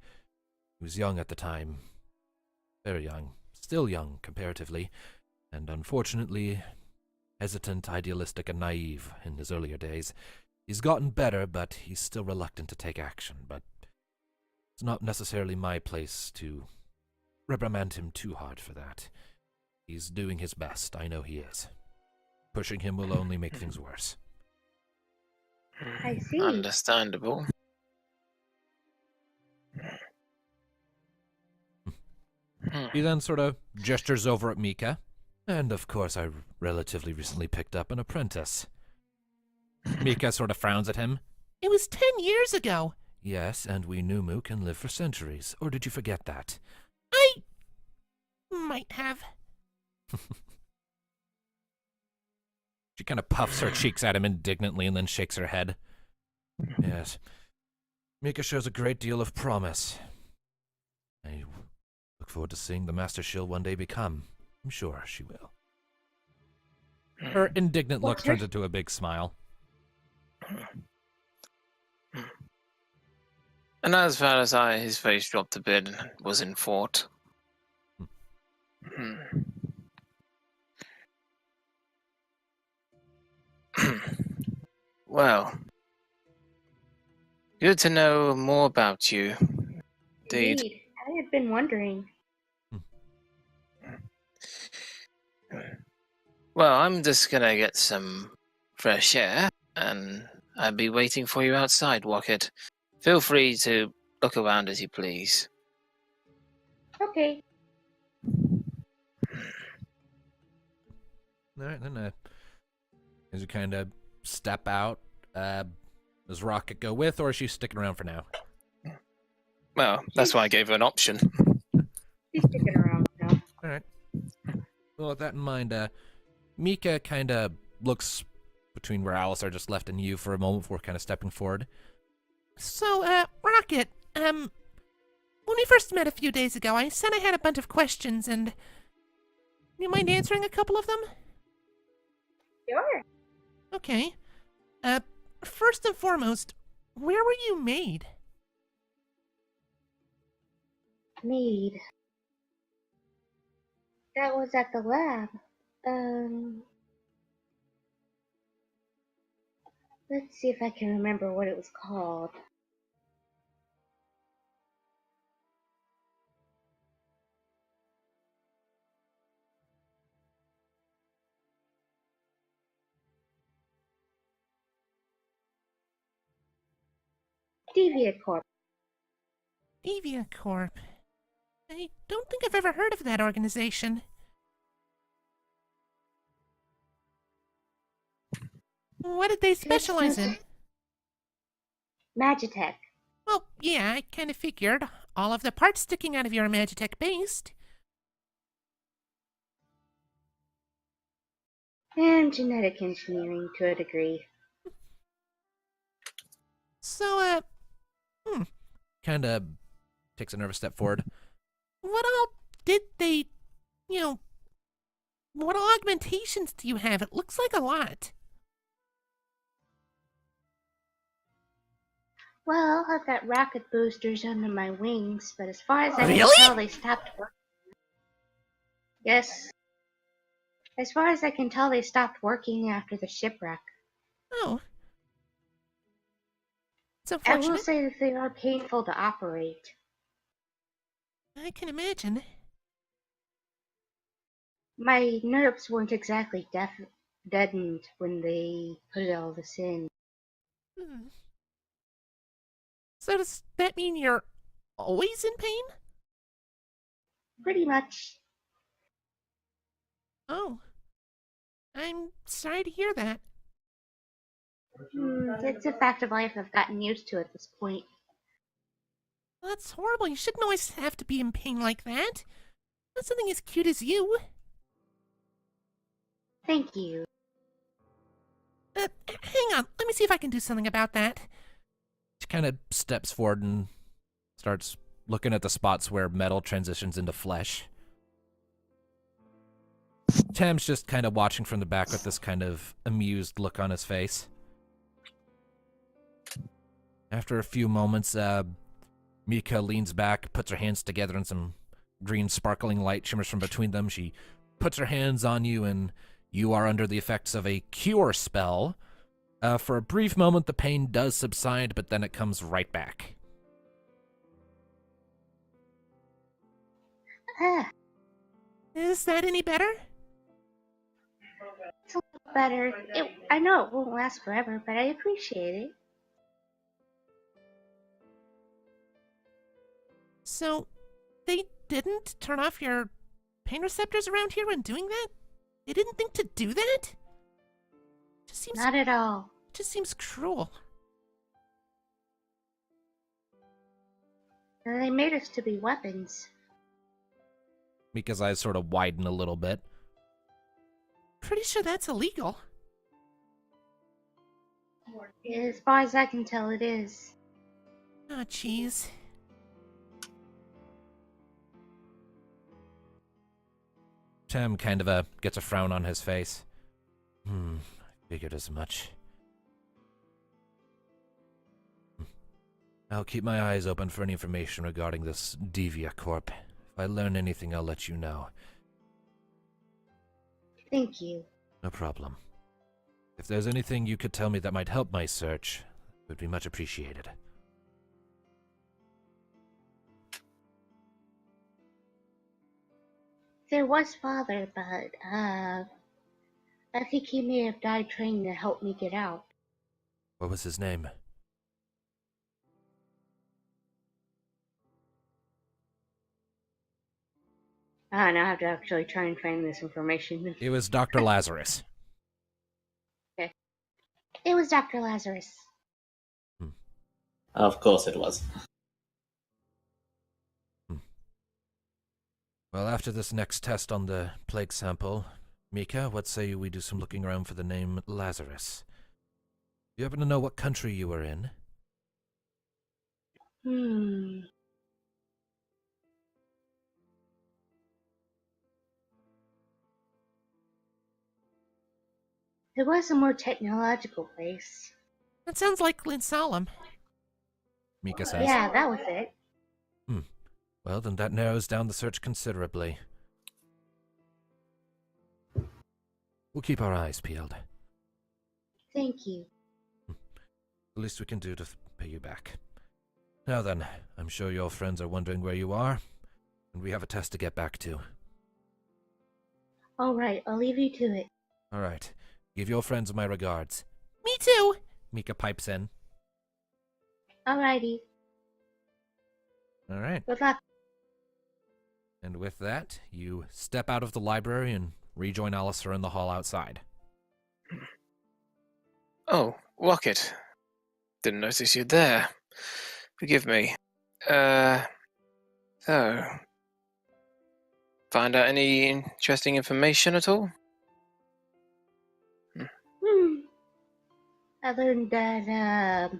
He was young at the time. Very young. Still young, comparatively. And unfortunately, hesitant, idealistic, and naive in his earlier days. He's gotten better, but he's still reluctant to take action. But it's not necessarily my place to reprimand him too hard for that. He's doing his best, I know he is. Pushing him will only make things worse. I see. Understandable. He then sort of gestures over at Mika. And of course, I relatively recently picked up an apprentice. Mika sort of frowns at him. it was 10 years ago. Yes, and we Numu can live for centuries. Or did you forget that? I might have. She kind of puffs her cheeks at him indignantly and then shakes her head. Yes. Mika shows a great deal of promise. I look forward to seeing the master she'll one day become. I'm sure she will. Her indignant look turns into a big smile. And as far as his face dropped a bit and was in thought. Well, good to know more about you. Indeed. I had been wondering. Well, I'm just gonna get some fresh air, and I'll be waiting for you outside, Rocket. Feel free to look around as you please. Okay. Alright, then as you kind of step out, does Rocket go with, or is she sticking around for now? Well, that's why I gave her an option. She's sticking around now. Alright. Well, with that in mind, Mika kind of looks between where Alisar just left and you for a moment before kind of stepping forward. So, Rocket, when we first met a few days ago, I said I had a bunch of questions, and you mind answering a couple of them? Sure. Okay. First and foremost, where were you made? Made. That was at the lab. Let's see if I can remember what it was called. Deviant Corp. Deviant Corp. I don't think I've ever heard of that organization. What did they specialize in? Magitech. Well, yeah, I kind of figured. All of the parts sticking out of your Magitech based. And genetic engineering to a degree. So, Kind of takes a nervous step forward. what all did they, what all augmentations do you have? It looks like a lot. Well, I've got rocket boosters under my wings, but as far as I Really? can tell, they stopped working. Yes. As far as I can tell, they stopped working after the shipwreck. Oh. It's I will unfortunate. say that they are painful to operate. I can imagine. My nerves weren't exactly deadened when they put all this in. Hmm. So does that mean you're always in pain? Pretty much. Oh. I'm sorry to hear that. It's a fact of life I've gotten used to at this point. That's horrible. You shouldn't always have to be in pain like that. Not something as cute as you. Thank you. Hang on. Let me see if I can do something about that. She kind of steps forward and starts looking at the spots where metal transitions into flesh. Tam's just kind of watching from the back with this kind of amused look on his face. After a few moments, Mika leans back, puts her hands together, and some green sparkling light shimmers from between them. She puts her hands on you, and you are under the effects of a cure spell. For a brief moment, the pain does subside, but then it comes right back. Ah, Is that any better? it's a little better. I know it won't last forever, but I appreciate it. So, they didn't turn off your pain receptors around here when doing that? They didn't think to do that? Just seems Not at all. just seems cruel. And they made us to be weapons. Mika's eyes sort of widen a little bit. Pretty sure that's illegal. As far as I can tell, it is. Oh, jeez. Tam kind of gets a frown on his face. I figured as much. I'll keep my eyes open for any information regarding this Devia Corp. If I learn anything, I'll let you know. Thank you. No problem. If there's anything you could tell me that might help my search, it would be much appreciated. There was Father, but, I think he may have died trying to help me get out. What was his name? Ah, now I have to actually try and find this information. It was Dr. Lazarus. It was Dr. Lazarus. Of course it was. Well, after this next test on the plague sample, Mika, what say we do some looking around for the name Lazarus? Do you happen to know what country you were in? It was a more technological place. That sounds like Lynn Solemn. Mika says. Yeah, that was it. Well, then that narrows down the search considerably. We'll keep our eyes peeled. Thank you. The least we can do to pay you back. Now then, I'm sure your friends are wondering where you are, and we have a test to get back to. All right, I'll leave you to it. All right. Give your friends my regards. Me too. Mika pipes in. Alrighty. All right. Good luck. And with that, you step out of the library and rejoin Alistair in the hall outside. Oh, Rocket. Didn't notice you there. Forgive me. So, find out any interesting information at all? I learned that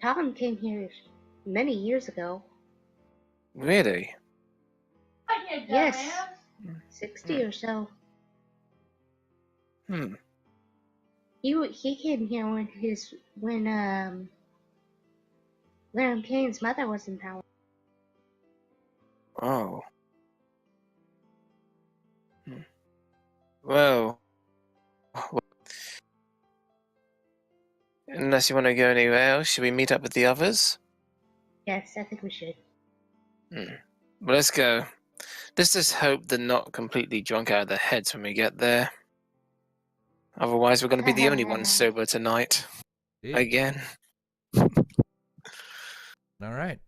Tom came here many years ago. Really? Yes, 60 or so. He came here when Laram Kane's mother was in power. Oh. Well, unless you want to go anywhere else, should we meet up with the others? Yes, I think we should. Well, let's go. Let's just hope they're not completely drunk out of their heads when we get there. Otherwise, we're going to be the only ones sober tonight. Again. All right.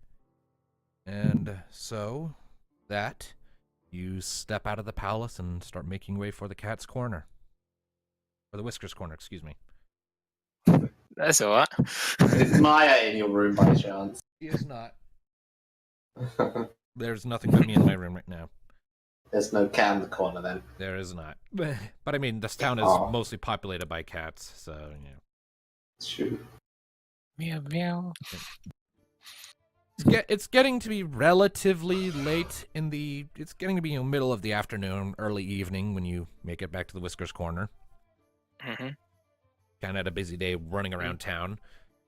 And so, that, you step out of the palace and start making way for the cat's corner. Or the Whiskers corner, excuse me. That's alright. Is Maya in your room by chance? He is not. There's nothing but me in my room right now. There's no cat in the corner then. There is not. But I mean, this town is mostly populated by cats, so, you know. True. Meow, meow. It's getting to be relatively late in the... It's getting to be middle of the afternoon, early evening when you make it back to the Whiskers corner. Mm-hmm. Kind of had a busy day running around town.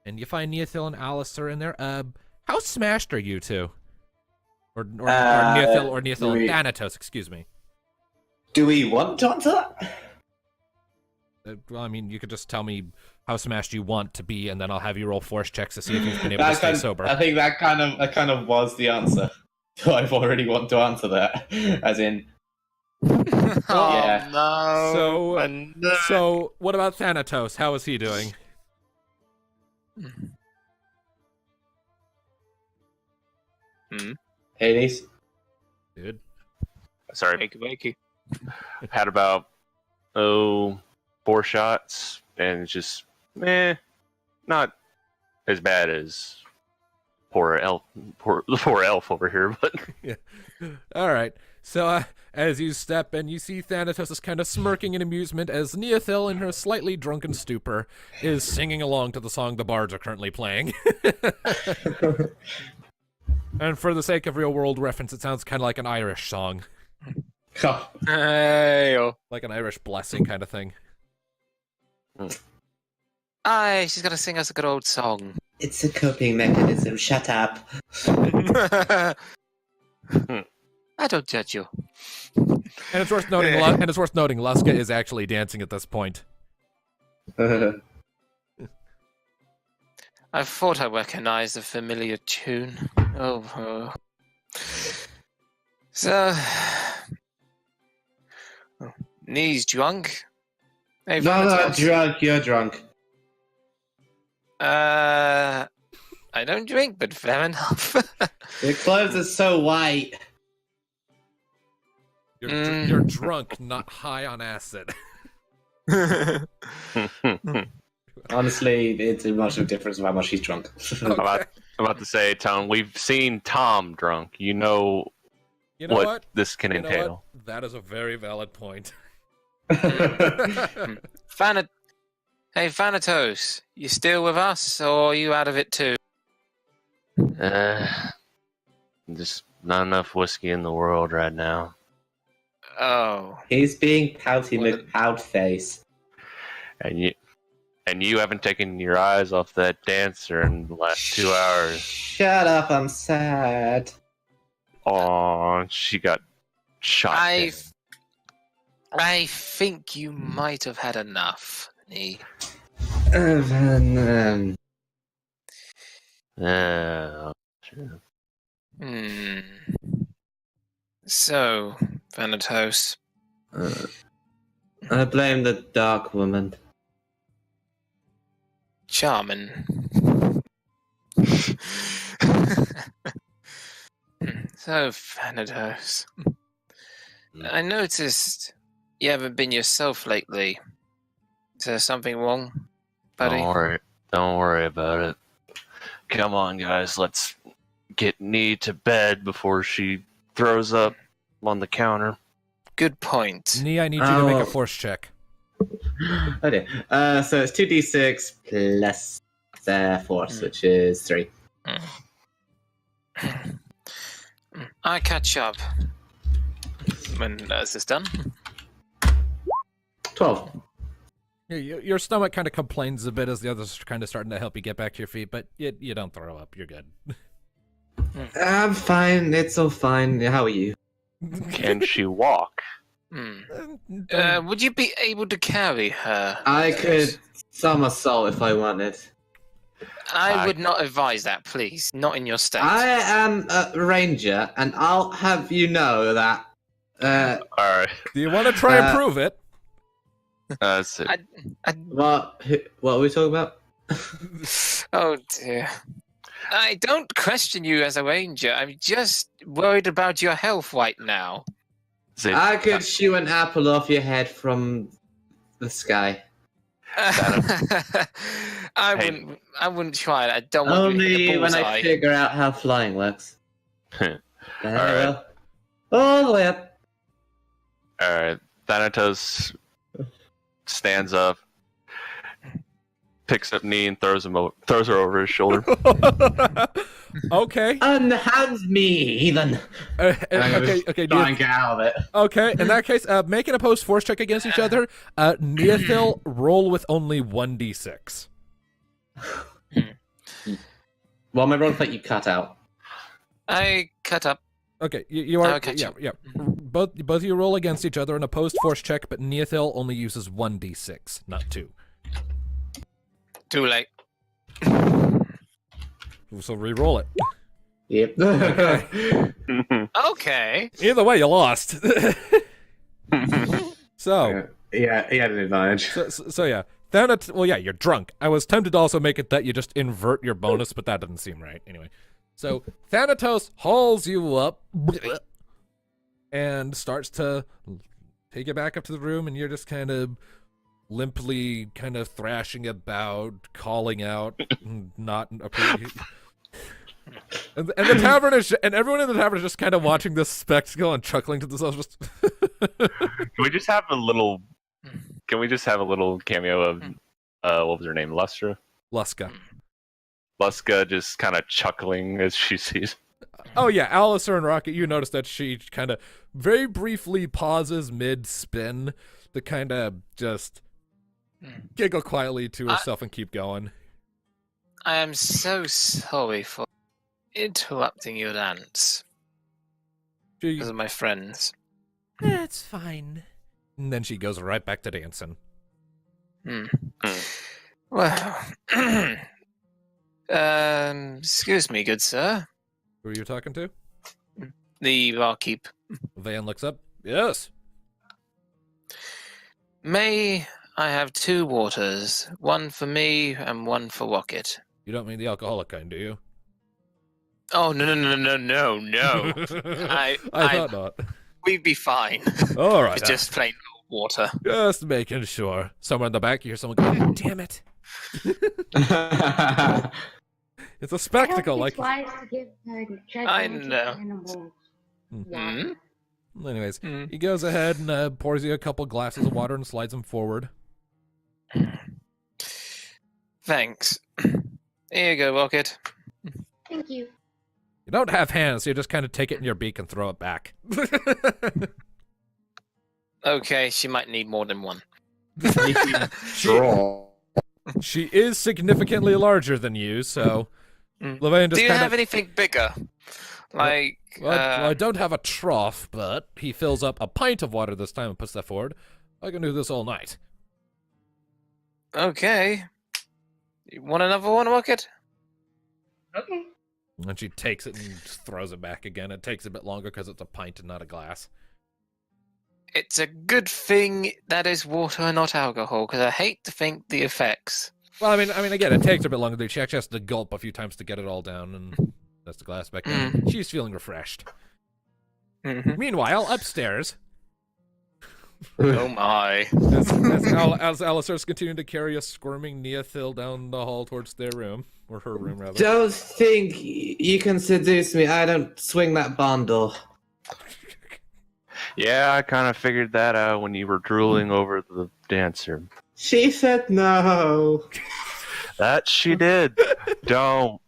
And you find Neothil and Alistair in there. How smashed are you two? Or Neothil and Thanatos, excuse me. Do we want to answer that? Well, I mean, you could just tell me how smashed you want to be, and then I'll have you roll force checks to see if you've been able to stay sober. I think that kind of was the answer. So I've already want to answer that, as in. Yeah. No. So what about Thanatos? How is he doing? Hades? Dude. Sorry, Wakey. had about 4 shots, and it's just not as bad as poor elf over here, but Yeah. All right. So as you step in, you see Thanatos is kind of smirking in amusement as Neothil, in her slightly drunken stupor, is singing along to the song the bards are currently playing. And for the sake of real-world reference, it sounds kind of like an Irish song. Hey, Like an Irish blessing kind of thing. aye, she's gonna sing us a good old song. It's a coping mechanism. Shut up. I don't judge you. And it's worth noting. Luska is actually dancing at this point. I thought I recognized a familiar tune. Oh. So, knees drunk? Hey, Not drunk. You're drunk. I don't drink, but fair enough. Your clothes are so white. You're drunk, not high on acid. Honestly, it's a much of a difference of how much he's drunk. Okay. I'm about to say, Tom, we've seen Tom drunk. You know what this can entail. That is a very valid point. Hey, Thanatos, you still with us, or are you out of it too? Just not enough whiskey in the world right now. Oh. He's being pouty McPout-face. And you haven't taken your eyes off that dancer in the last 2 hours. Shut up, I'm sad. Oh, she got shot. I think you might have had enough, Nee. Sure. So, Thanatos. I blame the dark woman. Charming. So, Thanatos, I noticed you haven't been yourself lately. Is there something wrong, buddy? Don't worry about it. Come on, guys. Let's get Nee to bed before she throws up on the counter. Good point. Nee, I need you to make a force check. Okay. So it's 2d6 plus force, which is 3. I catch up when this is done. 12. Your stomach kind of complains a bit as the others are kind of starting to help you get back to your feet, but you don't throw up. You're good. I'm fine. It's all fine. How are you? Can she walk? Would you be able to carry her? I could somersault if I wanted. I would not advise that, please. Not in your state. I am a ranger, and I'll have you know that. All right. Do you want to try and prove it? That's it. What are we talking about? Oh dear. I don't question you as a ranger. I'm just worried about your health right now. I could shoot an apple off your head from the sky. I wouldn't try it. I don't want Only to hit a when I bullseye. figure out how flying works. All Well, all the way up. right. Thanatos stands up, picks up Nee, and throws her over his shoulder. Okay. Unhand me, heathen. Okay. Try and get out of it. Okay. In that case, make an opposed force check against each other. Neothil, roll with only 1d6. Well, my roll that you cut out. I cut up. Okay, you are. I'll catch yeah, up. yeah. Both of you roll against each other an opposed force check, but Neothil only uses 1d6, not 2. Too late. So re-roll it. Yep. Okay. Either way, you lost. So yeah, he had an advantage. so yeah. Well, yeah, you're drunk. I was tempted to also make it that you just invert your bonus, but that doesn't seem right. Anyway, so Thanatos hauls you up and starts to take you back up to the room, and you're just kind of limply kind of thrashing about, calling out, not appreciating. And the tavern is, and everyone in the tavern is just kind of watching this spectacle and chuckling to themselves. Just Can we just have a little cameo of what was her name, Lustra? Luska. Luska just kind of chuckling as she sees. Oh yeah, Alistair and Rocket, you notice that she kind of very briefly pauses mid-spin to kind of just giggle quietly to herself and keep going. I am so sorry for interrupting your dance because of my friends. That's fine. And then she goes right back to dancing. Well, excuse me, good sir. Who are you talking to? The barkeep. Van looks up. Yes. May I have 2 waters, one for me and one for Rocket? You don't mean the alcoholic kind, do you? Oh no! I thought not. We'd be fine. All right. It's just plain water. Just making sure. Somewhere in the back, you hear someone go, "God damn it!" It's a spectacle. Like. It's wise to give I gigantic know. animals Mm. water. Anyways, he goes ahead and pours you a couple glasses of water and slides them forward. Thanks. Here you go, Rocket. Thank you. You don't have hands, so you just kind of take it in your beak and throw it back. Okay, she might need more than one. She is significantly larger than you, so Levain just Do you kind have of. anything bigger? Like, Well, I don't have a trough, but he fills up a pint of water this time and puts that forward. I can do this all night. okay. You want another one, Rocket? Okay. And she takes it and just throws it back again. It takes a bit longer because it's a pint and not a glass. It's a good thing that is water and not alcohol, because I hate to think the effects. Well, I mean, again, it takes a bit longer. She actually has to gulp a few times to get it all down, and that's the glass back down. She's feeling refreshed. Meanwhile, upstairs, Oh my. as Alice starts continuing to carry a squirming Neothil down the hall towards their room, or her room, rather. Don't think you can seduce me. I don't swing that barn door. Yeah, I kind of figured that out when you were drooling over the dancer. She said no. That she did. Don't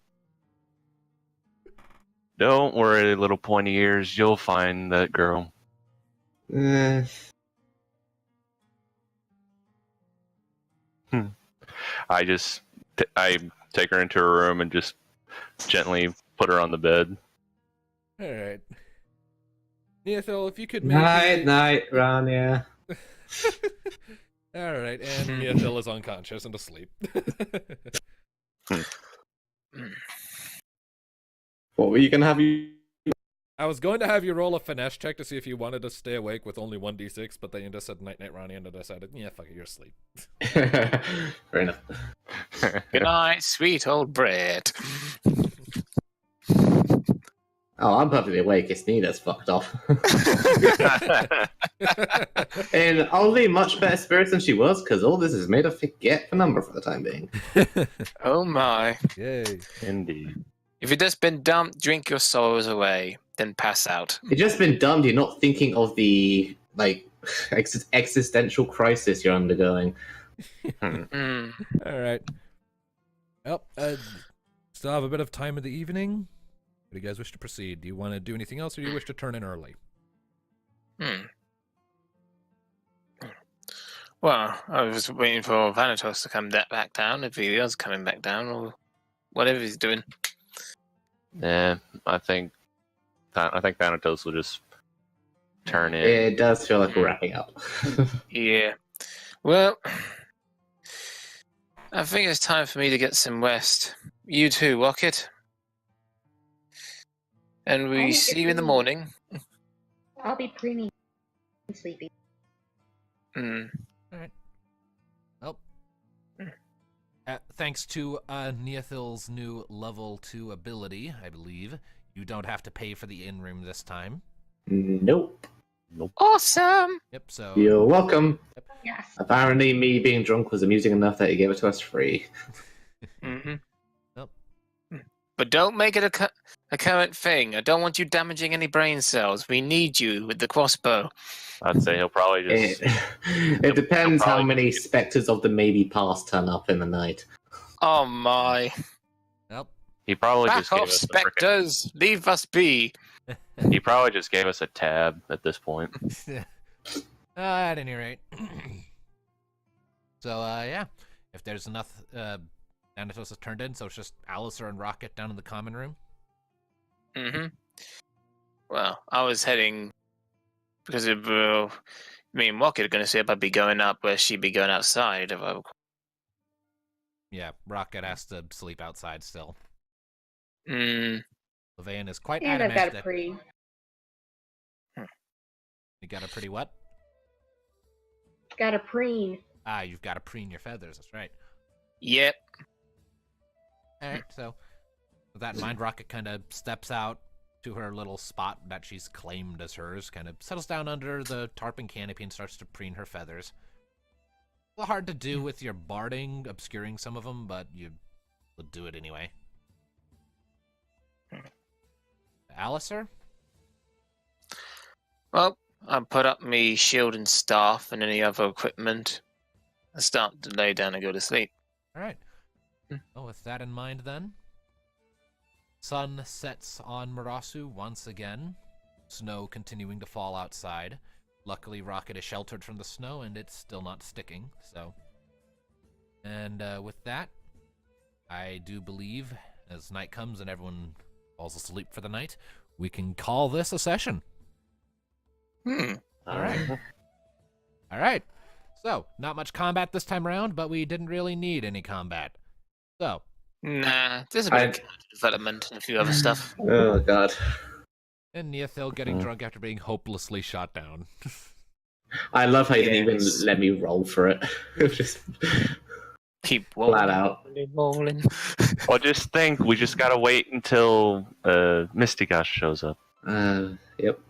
worry, little pointy ears. You'll find that girl. I take her into her room and just gently put her on the bed. All right. Neothil, if you could maybe... Night, Rania. All right, and Neothil is unconscious and asleep. What were you gonna have? I was going to have you roll a finesse check to see if you wanted to stay awake with only 1d6, but then you just said night, Ronnie, and I decided, yeah, fuck it, you're asleep. Fair enough. Good night, sweet old Brett. Oh, I'm perfectly awake. It's me that's fucked off. In only much better spirits than she was, because all this has made her forget the number for the time being. Oh my. Yay. Indeed. If you've just been dumped, drink your sorrows away, then pass out. You've just been dumbed. You're not thinking of the existential crisis you're undergoing. All right. Well, still have a bit of time in the evening. What do you guys wish to proceed? Do you want to do anything else, or do you wish to turn in early? Well, I was waiting for Vanatos to come back down, if he was coming back down, or whatever he's doing. Yeah, I think Thanatos will just turn in. It does feel like we're wrapping up. Yeah. Well, I think it's time for me to get some rest. You too, Rocket. And we see you in the morning. I'll be pretty sleepy. Alright. Well, thanks to Neothil's new level 2 ability, I believe, you don't have to pay for the in-room this time. Nope. Awesome! Yep, so... You're welcome. Yep. Yes. Apparently, me being drunk was amusing enough that he gave it to us free. Yep. Nope. But don't make it a current thing. I don't want you damaging any brain cells. We need you with the crossbow. I'd say he'll probably just... It depends how many specters of the maybe past turn up in the night. Oh my. Yep. He probably Back just gave off, us specters! Leave us be! He probably just gave us a tab at this point. At any rate. So, yeah. If there's enough... Thanatos has turned in, so it's just Alistair and Rocket down in the common room. Well, I was heading... Because of, me and Rocket are going to see if I'd be going up where she'd be going outside. Yeah, Rocket has to sleep outside still. Mm. Levain is quite And I've adamant got a that... pre. You got a pretty what? Got a preen. Ah, you've got to preen your feathers, that's right. Yep. Alright, so with that in mind, Rocket kind of steps out to her little spot that she's claimed as hers, kind of settles down under the tarpon canopy and starts to preen her feathers. A little hard to do with your barding obscuring some of them, but you will do it anyway. Alistair? Well, I put up me shield and staff and any other equipment. I start to lay down and go to sleep. Alright. Well, with that in mind then, sun sets on Murasu once again. Snow continuing to fall outside. Luckily, Rocket is sheltered from the snow, and it's still not sticking, so... And with that, I do believe, as night comes and everyone falls asleep for the night, we can call this a session. Alright. Alright. So, not much combat this time around, but we didn't really need any combat. So... Nah, there's a bit of character development and a few other stuff. Oh, God. And Neothil getting drunk after being hopelessly shot down. I love how you didn't even let me roll for it. It was just... Keep Flat rolling. out. Rolling. Well, just think, we just gotta wait until Mystigosh shows up. Yep.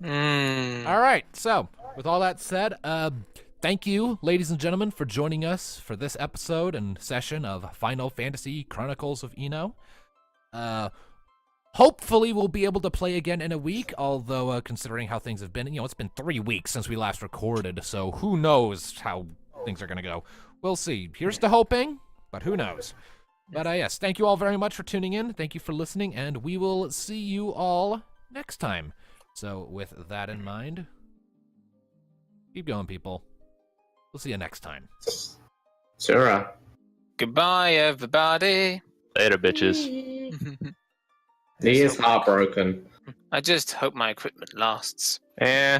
All right. So, with all that said, thank you, ladies and gentlemen, for joining us for this episode and session of Final Fantasy Chronicles of Eno. Hopefully, we'll be able to play again in a week, although considering how things have been, it's been 3 weeks since we last recorded, so who knows how things are going to go. We'll see. Here's to hoping, but who knows. But yes, thank you all very much for tuning in. Thank you for listening, and we will see you all next time. So, with that in mind, keep going, people. We'll see you next time. Sure. Goodbye, everybody. Later, bitches. He is heartbroken. I just hope my equipment lasts. Eh,